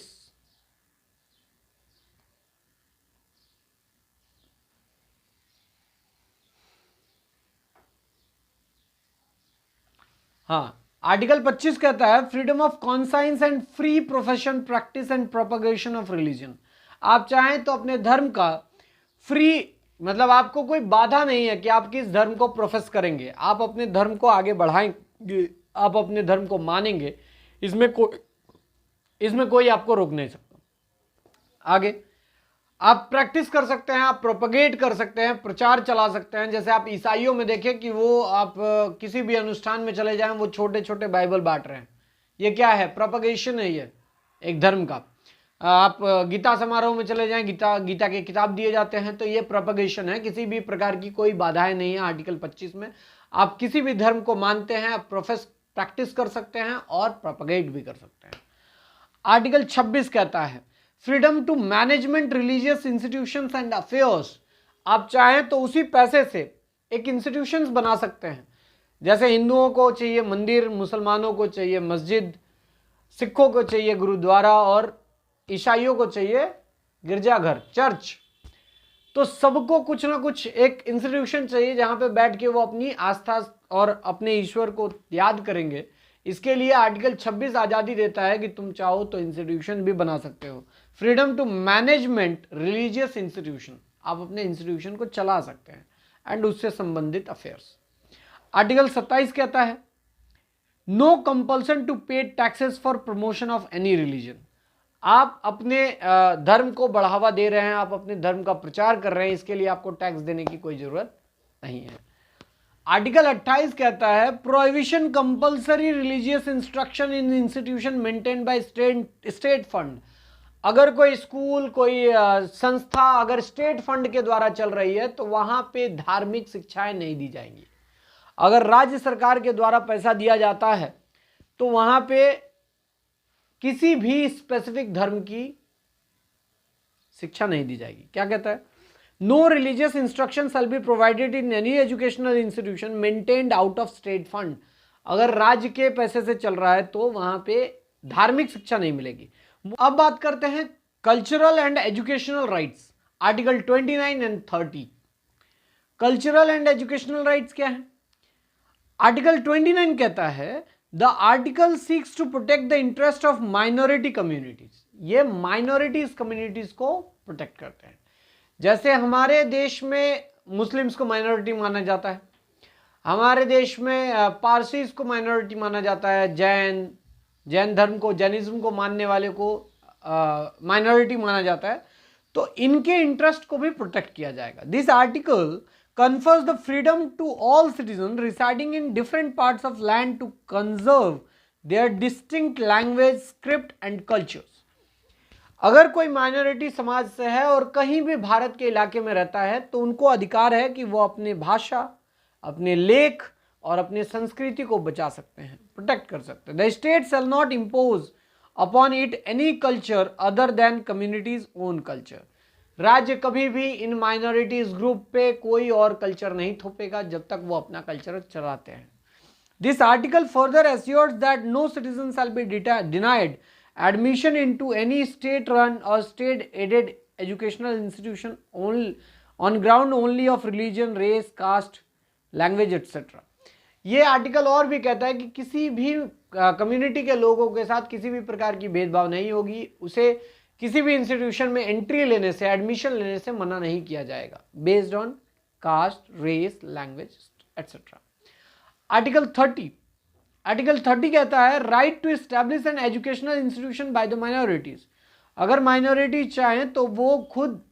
हाँ, आर्टिकल 25 कहता है freedom of conscience and free profession practice and propagation of religion. आप चाहें तो अपने धर्म का फ्री, मतलब आपको कोई बाधा नहीं है कि आप किस धर्म को प्रोफेस करेंगे, आप अपने धर्म को आगे बढ़ाएंगे, आप अपने धर्म को मानेंगे, इसमें कोई आपको रोक नहीं सकता। आगे आप प्रैक्टिस कर सकते हैं, आप प्रोपगेट कर सकते हैं, प्रचार चला सकते हैं। जैसे आप ईसाइयों में देखें कि वो आप किसी भी अनुष्ठान में चले जाएं, वो छोटे छोटे बाइबल बांट रहे हैं। ये क्या है? प्रोपगेशन है ये एक धर्म का। आप गीता समारोह में चले जाएं, गीता के किताब दिए जाते हैं, तो ये प्रोपगेशन है। किसी भी प्रकार की कोई बाधाएं नहीं है आर्टिकल 25 में। आप किसी भी धर्म को मानते हैं, आप प्रैक्टिस कर सकते हैं और प्रोपगेट भी कर सकते हैं। आर्टिकल 26 कहता है freedom to management religious institutions and affairs. आप चाहें तो उसी पैसे से एक इंस्टीट्यूशंस बना सकते हैं। जैसे हिंदुओं को चाहिए मंदिर, मुसलमानों को चाहिए मस्जिद, सिखों को चाहिए गुरुद्वारा और ईसाइयों को चाहिए गिरजाघर, चर्च। तो सबको कुछ ना कुछ एक इंस्टीट्यूशन चाहिए जहां पे बैठ के वो अपनी आस्था और अपने ईश्वर को याद करेंगे। इसके लिए आर्टिकल 26 आज़ादी देता है कि तुम चाहो तो इंस्टीट्यूशन भी बना सकते हो। Freedom to management religious institution, आप अपने इंस्टीट्यूशन को चला सकते हैं एंड उससे संबंधित अफेयर्स। आर्टिकल 27 कहता है नो कंपल्सन टू पे taxes for promotion of any religion. आप अपने धर्म को बढ़ावा दे रहे हैं, आप अपने धर्म का प्रचार कर रहे हैं, इसके लिए आपको टैक्स देने की कोई जरूरत नहीं है। आर्टिकल 28 कहता है prohibition compulsory religious instruction in institution maintain by state fund. अगर कोई स्कूल, कोई संस्था अगर स्टेट फंड के द्वारा चल रही है तो वहां पे धार्मिक शिक्षाएं नहीं दी जाएंगी। अगर राज्य सरकार के द्वारा पैसा दिया जाता है तो वहां पे किसी भी स्पेसिफिक धर्म की शिक्षा नहीं दी जाएगी। क्या कहता है? No religious instruction shall be provided in any educational institution maintained out of state fund. अगर राज्य के पैसे से चल रहा है तो वहां पे धार्मिक शिक्षा नहीं मिलेगी। अब बात करते हैं cultural and educational rights, article 29 and 30। Cultural and educational rights क्या है? आर्टिकल 29 कहता है the article seeks to protect the interest of minority communities. ये माइनॉरिटीज कम्युनिटीज को प्रोटेक्ट करते हैं। जैसे हमारे देश में मुस्लिम्स को माइनॉरिटी माना जाता है, हमारे देश में पारसीज को माइनॉरिटी माना जाता है, जैन धर्म को, जैनिज्म को मानने वाले को माइनॉरिटी माना जाता है, तो इनके इंटरेस्ट को भी प्रोटेक्ट किया जाएगा। This article confers the freedom to all citizens residing in different parts of land to conserve their distinct language, script and cultures. अगर कोई माइनॉरिटी समाज से है और कहीं भी भारत के इलाके में रहता है तो उनको अधिकार है कि वो अपने भाषा, अपने लेख और अपने संस्कृति को बचा सकते हैं, प्रोटेक्ट कर सकते हैं। The state shall not impose upon it any culture other than community's own culture. राज्य कभी भी इन माइनॉरिटीज ग्रुप पे कोई और कल्चर नहीं थोपेगा जब तक वो अपना कल्चर चलाते हैं। This article further assures that no citizen shall be denied admission into any state run or state aided educational institution on ground only of religion, race, caste, language etcetera. ये article और भी कहता है कि किसी भी कम्युनिटी के लोगों के साथ किसी भी प्रकार की भेदभाव नहीं होगी, उसे किसी भी इंस्टीट्यूशन में एंट्री लेने से, एडमिशन लेने से मना नहीं किया जाएगा based on caste, race, language etcetera. Article 30 कहता है right to establish an educational institution by the minorities. अगर माइनॉरिटी चाहें तो वो खुद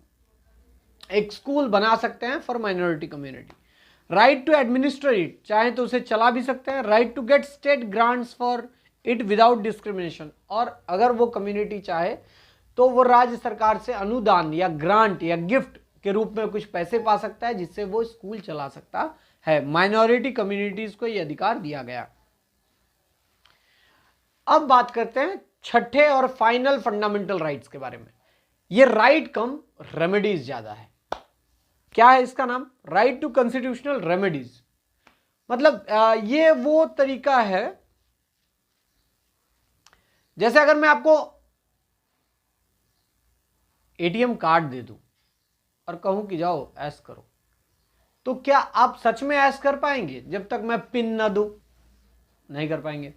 एक स्कूल बना सकते हैं for minority community. Right to administer it, चाहे तो उसे चला भी सकते हैं। Right to get state grants for it without discrimination, और अगर वो कम्युनिटी चाहे तो वो राज्य सरकार से अनुदान या ग्रांट या गिफ्ट के रूप में कुछ पैसे पा सकता है, जिससे वो स्कूल चला सकता है। माइनॉरिटी कम्युनिटीज को यह अधिकार दिया गया। अब बात करते हैं छठे और फाइनल फंडामेंटल राइट्स के बारे में। ये राइट कम रेमेडीज ज्यादा है। क्या है इसका नाम? Right to constitutional remedies. मतलब ये वो तरीका है, जैसे अगर मैं आपको एटीएम कार्ड दे दूं और कहूं कि जाओ ऐश करो, तो क्या आप सच में ऐश कर पाएंगे जब तक मैं पिन ना दूं? नहीं कर पाएंगे,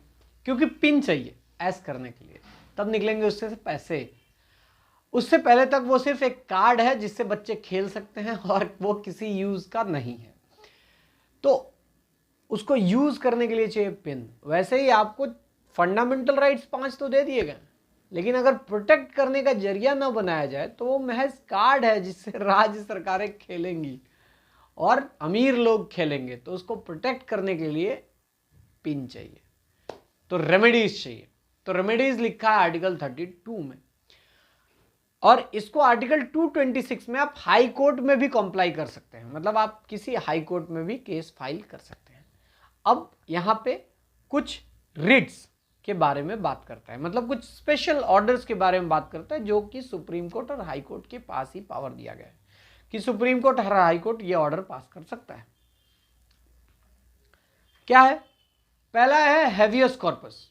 क्योंकि पिन चाहिए ऐश करने के लिए, तब निकलेंगे उससे से पैसे। उससे पहले तक वो सिर्फ एक कार्ड है जिससे बच्चे खेल सकते हैं और वो किसी यूज का नहीं है, तो उसको यूज करने के लिए चाहिए पिन। वैसे ही आपको फंडामेंटल राइट्स 5 तो दे दिए गए, लेकिन अगर प्रोटेक्ट करने का जरिया ना बनाया जाए तो वो महज कार्ड है जिससे राज्य सरकारें खेलेंगी और अमीर लोग खेलेंगे। तो उसको प्रोटेक्ट करने के लिए पिन चाहिए, तो रेमेडीज चाहिए। तो रेमेडीज लिखा है आर्टिकल 32 में, और इसको आर्टिकल 226 में आप हाई कोर्ट में भी कंप्लाई कर सकते हैं। मतलब आप किसी हाई कोर्ट में भी केस फाइल कर सकते हैं। अब यहां पे कुछ रिट्स के बारे में बात करता है, मतलब कुछ स्पेशल ऑर्डर्स के बारे में बात करता है, जो कि सुप्रीम कोर्ट और हाई कोर्ट के पास ही पावर दिया गया है कि सुप्रीम कोर्ट और हाई कोर्ट ये ऑर्डर पास कर सकता है। क्या है? पहला है हैवियस कॉर्पस।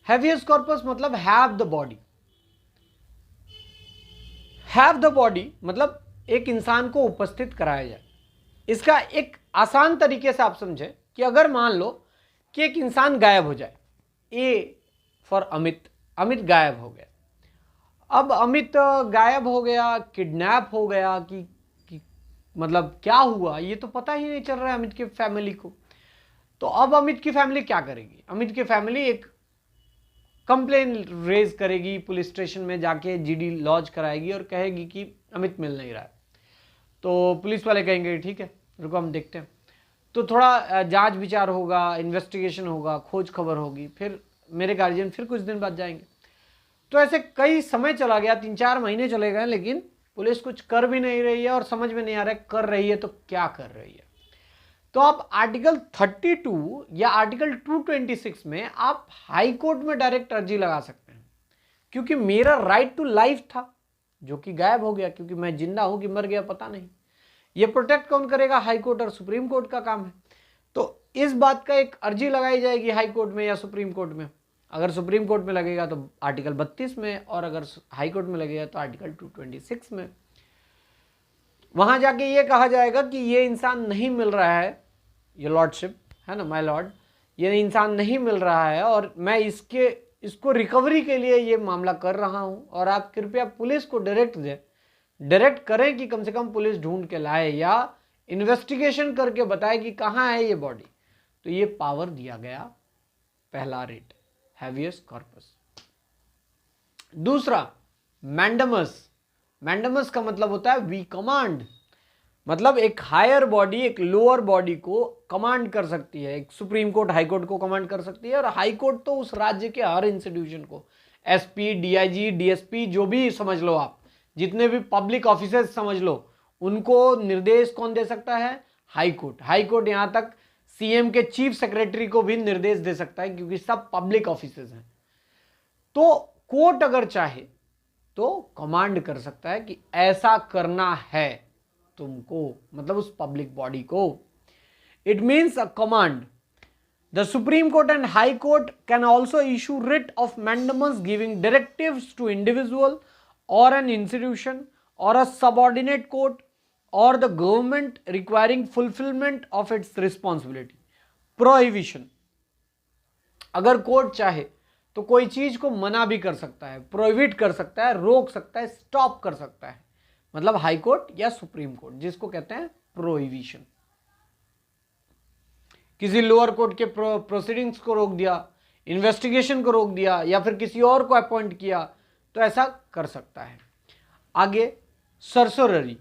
हैवियस कॉर्पस मतलब have the body. Have the body मतलब एक इंसान को उपस्थित कराया जाए। इसका एक आसान तरीके से आप समझे कि अगर मान लो कि एक इंसान गायब हो जाए, ए फॉर अमित, अमित गायब हो गया। अब अमित गायब हो गया, किडनैप हो गया कि मतलब क्या हुआ ये तो पता ही नहीं चल रहा है अमित की फैमिली को। तो अब अमित की फैमिली क्या करेगी? अमित की फैमिली एक कंप्लेन रेज करेगी, पुलिस स्टेशन में जाके जीडी लॉन्च कराएगी और कहेगी कि अमित मिल नहीं रहा है। तो पुलिस वाले कहेंगे ठीक है रुको हम देखते हैं। तो थोड़ा जांच विचार होगा, इन्वेस्टिगेशन होगा, खोज खबर होगी, फिर मेरे गार्जियन फिर कुछ दिन बाद जाएंगे। तो ऐसे कई समय चला गया, 3-4 महीने चले गए, लेकिन पुलिस कुछ कर भी नहीं रही है और समझ में नहीं आ रहा है कर रही है तो क्या कर रही है। तो आप आर्टिकल 32 या आर्टिकल 226 में आप हाई कोर्ट में डायरेक्ट अर्जी लगा सकते हैं, क्योंकि मेरा राइट टू लाइफ था जो कि गायब हो गया, क्योंकि मैं जिंदा हूं कि मर गया पता नहीं। ये प्रोटेक्ट कौन करेगा? हाई कोर्ट और सुप्रीम कोर्ट का काम है। तो इस बात का एक अर्जी लगाई जाएगी हाई कोर्ट में या सुप्रीम कोर्ट में। अगर सुप्रीम कोर्ट में लगेगा तो आर्टिकल 32 में, और अगर हाई कोर्ट में लगेगा तो आर्टिकल 226 में। वहां जाके ये कहा जाएगा कि ये इंसान नहीं मिल रहा है, ये लॉर्डशिप है ना, माय लॉर्ड, ये इंसान नहीं मिल रहा है और मैं इसको रिकवरी के लिए ये मामला कर रहा हूं, और आप कृपया पुलिस को डायरेक्ट करें कि कम से कम पुलिस ढूंढ के लाए या इन्वेस्टिगेशन करके बताए कि कहां है ये बॉडी। तो ये पावर दिया गया, पहला रेट हैवियस कॉर्पस। दूसरा मैंडमस। मैंडमस का मतलब होता है वी कमांड, मतलब एक हायर बॉडी एक लोअर बॉडी को कमांड कर सकती है। एक सुप्रीम कोर्ट हाई कोर्ट को कमांड कर सकती है, और हाई कोर्ट तो उस राज्य के हर इंस्टीट्यूशन को, एसपी, डीआईजी, डीएसपी, जो भी समझ लो आप, जितने भी पब्लिक ऑफिसर्स समझ लो, उनको निर्देश कौन दे सकता है? High court. हाई कोर्ट यहां तक सीएम के चीफ सेक्रेटरी को भी निर्देश दे सकता है, क्योंकि सब पब्लिक ऑफिसर्स हैं। तो कोर्ट अगर चाहे तो कमांड कर सकता है कि ऐसा करना है तुमको, मतलब उस पब्लिक बॉडी को। It means a command. The supreme court and high court can also issue writ of mandamus giving directives to individual or an institution or a subordinate court or the government requiring fulfillment of its responsibility. Prohibition, अगर court चाहे तो कोई चीज को मना भी कर सकता है, प्रोहिबिट कर सकता है, रोक सकता है, स्टॉप कर सकता है, मतलब हाई कोर्ट या सुप्रीम कोर्ट, जिसको कहते हैं प्रोहिबिशन। किसी लोअर कोर्ट के प्रोसीडिंग्स को रोक दिया, इन्वेस्टिगेशन को रोक दिया, या फिर किसी और को अपॉइंट किया, तो ऐसा कर सकता है। आगे सर्सोररी।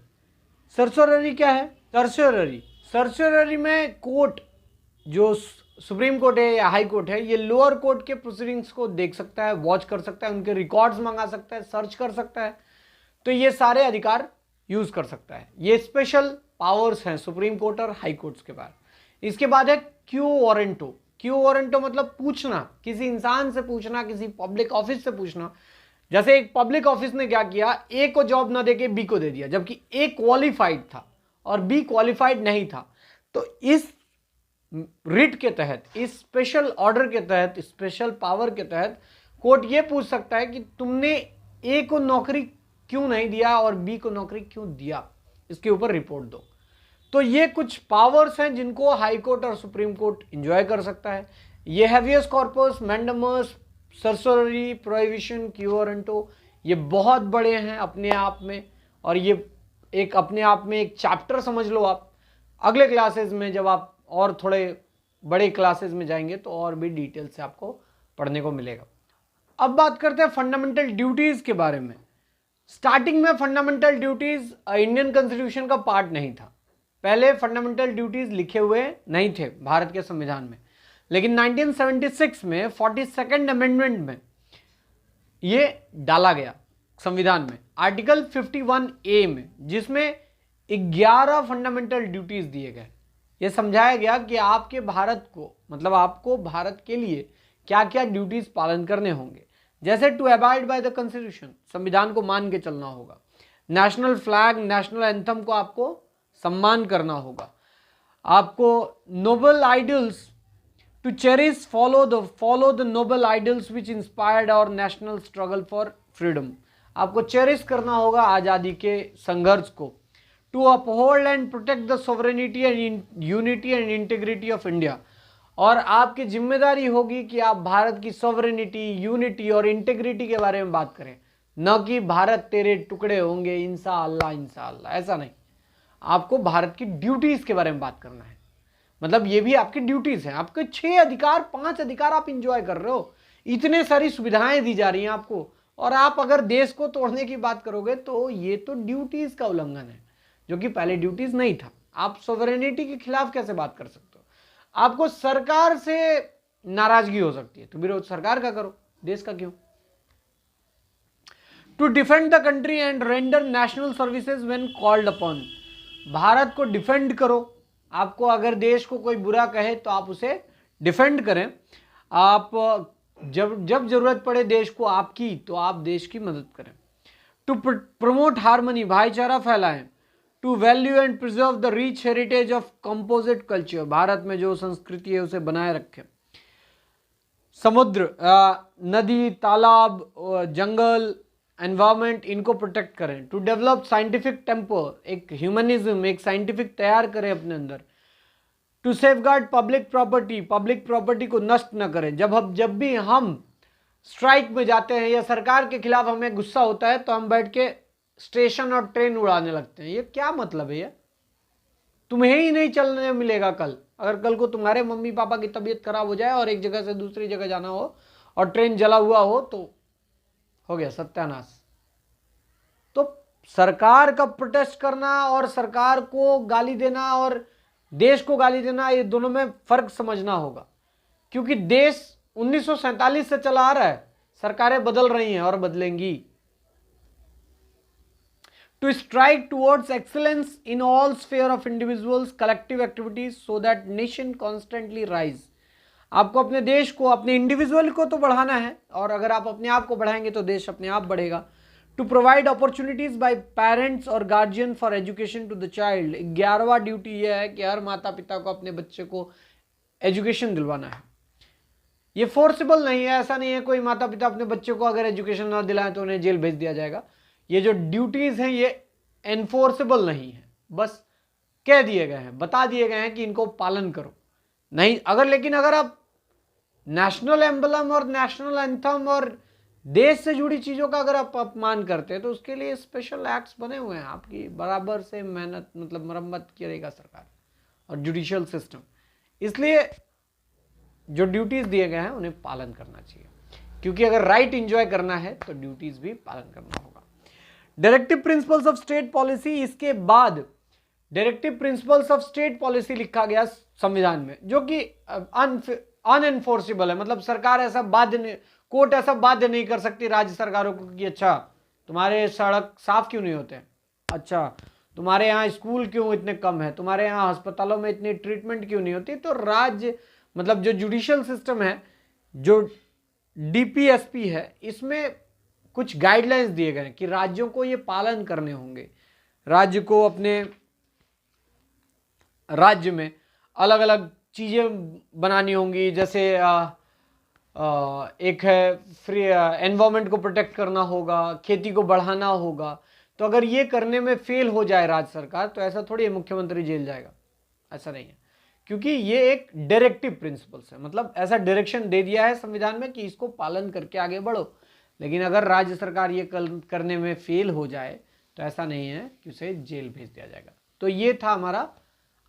सर्सोररी क्या है? सर्सोररी में कोर्ट जो सुप्रीम कोर्ट है या हाई कोर्ट है, ये लोअर कोर्ट के प्रोसीडिंग्स को देख सकता है, वॉच कर सकता है, उनके रिकॉर्ड्स मंगा सकता है, सर्च कर सकता है, तो ये सारे अधिकार यूज कर सकता है। ये स्पेशल पावर्स हैं सुप्रीम कोर्ट और हाई कोर्ट्स के पास। इसके बाद है क्यू वारंटो। क्यू वारंटो मतलब पूछना, किसी इंसान से पूछना, किसी पब्लिक ऑफिस से पूछना। जैसे एक पब्लिक ऑफिस ने क्या किया, ए को जॉब ना देके बी को दे दिया, जबकि ए क्वालिफाइड था और बी क्वालिफाइड नहीं था। तो इस रिट के तहत, इस स्पेशल ऑर्डर के तहत, स्पेशल पावर के तहत कोर्ट ये पूछ सकता है कि तुमने ए को नौकरी क्यों नहीं दिया और बी को नौकरी क्यों दिया, इसके ऊपर रिपोर्ट दो। तो ये कुछ पावर्स हैं जिनको हाई कोर्ट और सुप्रीम कोर्ट एंजॉय कर सकता है। ये habeas corpus, mandamus, certiorari, prohibition, quo warranto, ये बहुत बड़े हैं अपने आप में, और ये एक अपने आप में एक चैप्टर समझ लो आप। अगले क्लासेस में जब आप और थोड़े बड़े क्लासेस में जाएंगे तो और भी डिटेल से आपको पढ़ने को मिलेगा। अब बात करते हैं फंडामेंटल ड्यूटीज के बारे में। स्टार्टिंग में फंडामेंटल ड्यूटीज इंडियन कॉन्स्टिट्यूशन का पार्ट नहीं था। पहले फंडामेंटल ड्यूटीज लिखे हुए नहीं थे भारत के संविधान में, लेकिन 1976 में 42nd अमेंडमेंट में ये डाला गया संविधान में, आर्टिकल 51A में, जिसमें 11 फंडामेंटल ड्यूटीज दिए गए। ये समझाया गया कि आपके भारत को, मतलब आपको भारत के लिए क्या क्या ड्यूटीज पालन करने होंगे। जैसे to abide by the constitution, संविधान को मान के चलना होगा। नेशनल फ्लैग, नेशनल एंथम को आपको सम्मान करना होगा। आपको noble ideals to cherish, follow the noble ideals which inspired our national struggle for freedom. आपको चेरिश करना होगा आज़ादी के संघर्ष को। To uphold and protect the sovereignty and unity and integrity of India, और आपकी जिम्मेदारी होगी कि आप भारत की सोवरेनिटी, यूनिटी और इंटीग्रिटी के बारे में बात करें, न कि भारत तेरे टुकड़े होंगे इंशाअल्लाह इंशाअल्लाह, ऐसा नहीं। आपको भारत की ड्यूटीज के बारे में बात करना है, मतलब ये भी आपकी ड्यूटीज हैं। आपके 6 अधिकार, 5 अधिकार आप इंजॉय कर रहे हो, इतने सारी सुविधाएं दी जा रही हैं आपको, और आप अगर देश को तोड़ने की बात करोगे तो ये तो ड्यूटीज का उल्लंघन है, जो कि पहले ड्यूटीज नहीं था। आप सोवरेनिटी के खिलाफ कैसे बात कर सकते हो? आपको सरकार से नाराजगी हो सकती है तो विरोध सरकार का करो, देश का क्यों? To defend the country and render national services when called upon, Bharat को डिफेंड करो। आपको अगर देश को कोई बुरा कहे तो आप उसे डिफेंड करें। आप जब जरूरत पड़े देश को आपकी, तो आप देश की मदद करें। टू प्रमोट हार्मनी, भाईचारा फैलाएं। To value and preserve the rich heritage of composite culture, Bharat में जो संस्कृति है उसे बनाए रखें। समुद्र, नदी, तालाब, जंगल, एनवायरमेंट, इनको प्रोटेक्ट करें। टू डेवलप साइंटिफिक टेम्पर, एक ह्यूमनिज्म, एक साइंटिफिक तैयार करें अपने अंदर। To safeguard public property, public property को नष्ट न करें। जब भी हम स्ट्राइक में जाते हैं या सरकार के खिलाफ हमें गुस्सा होता है तो हम बैठ के स्टेशन और ट्रेन उड़ाने लगते हैं। ये क्या मतलब है? ये तुम्हें ही नहीं चलने मिलेगा कल। अगर कल को तुम्हारे मम्मी पापा की तबीयत खराब हो जाए और एक जगह से दूसरी जगह जाना हो और ट्रेन जला हुआ हो तो हो गया सत्यानाश। तो सरकार का प्रोटेस्ट करना और सरकार को गाली देना और देश को गाली देना, ये दोनों में फर्क समझना होगा, क्योंकि देश 1947 से चला आ रहा है, सरकारें बदल रही हैं और बदलेंगी। To strive towards excellence in all sphere of individuals collective activities so that nation constantly rise, आपको अपने देश को, अपने इंडिविजुअल को तो बढ़ाना है, और अगर आप अपने आप को बढ़ाएंगे तो देश अपने आप बढ़ेगा। To provide opportunities by parents और guardian for education to the child, 11वां ड्यूटी यह है कि हर माता पिता को अपने बच्चे को एजुकेशन दिलवाना है। ये फोर्सेबल नहीं है, ऐसा नहीं है कोई माता पिता अपने बच्चे को अगर एजुकेशन ना दिलाए तो उन्हें जेल भेज दिया जाएगा। ये जो ड्यूटीज हैं ये एनफोर्सेबल नहीं है, बस कह दिए गए हैं, बता दिए गए हैं कि इनको पालन करो। नहीं लेकिन अगर आप नेशनल एम्बलम और नेशनल एंथम और देश से जुड़ी चीजों का अगर आप अपमान करते हैं तो उसके लिए स्पेशल एक्ट्स बने हुए हैं, आपकी बराबर से मेहनत, मतलब मरम्मत करेगा सरकार और जुडिशियल सिस्टम। इसलिए जो ड्यूटीज दिए गए हैं उन्हें पालन करना चाहिए, क्योंकि अगर राइट एंजॉय करना है तो ड्यूटीज भी पालन करना होगा। Directive principles of state policy, इसके बाद directive principles of state policy लिखा गया संविधान में, जो कि अनएनफोर्सेबल है, मतलब सरकार ऐसा बाध्य नहीं, कोर्ट ऐसा बाध्य नहीं कर सकती राज्य सरकारों को कि अच्छा तुम्हारे सड़क साफ क्यों नहीं होते, अच्छा तुम्हारे यहाँ स्कूल क्यों इतने कम है, तुम्हारे यहाँ अस्पतालों में इतनी ट्रीटमेंट क्यों नहीं होती। तो राज्य मतलब जो जुडिशियल सिस्टम है, जो डीपीएसपी है, इसमें कुछ गाइडलाइंस दिए गए कि राज्यों को ये पालन करने होंगे। राज्य को अपने राज्य में अलग अलग चीजें बनानी होंगी, जैसे एक है फ्री एनवायरनमेंट को प्रोटेक्ट करना होगा, खेती को बढ़ाना होगा। तो अगर ये करने में फेल हो जाए राज्य सरकार, तो ऐसा थोड़ी है मुख्यमंत्री जेल जाएगा, ऐसा नहीं है, क्योंकि ये एक डायरेक्टिव प्रिंसिपल्स है, मतलब ऐसा डायरेक्शन दे दिया है संविधान में कि इसको पालन करके आगे बढ़ो। लेकिन अगर राज्य सरकार ये करने में फेल हो जाए तो ऐसा नहीं है कि उसे जेल भेज दिया जाएगा। तो ये था हमारा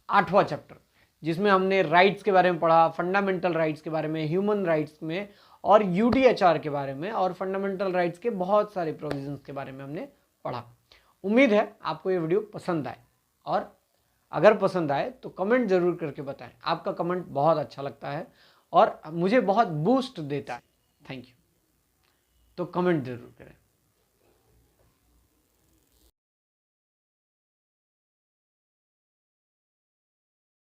8वां चैप्टर, जिसमें हमने राइट्स के बारे में पढ़ा, फंडामेंटल राइट्स के बारे में, ह्यूमन राइट्स में, और यूडीएचआर के बारे में, और फंडामेंटल राइट्स के बहुत सारे प्रोविजंस के बारे में हमने पढ़ा। उम्मीद है आपको ये वीडियो पसंद आए, और अगर पसंद आए तो कमेंट जरूर करके बताएं। आपका कमेंट बहुत अच्छा लगता है और मुझे बहुत बूस्ट देता है। Thank you. तो कमेंट जरूर करें।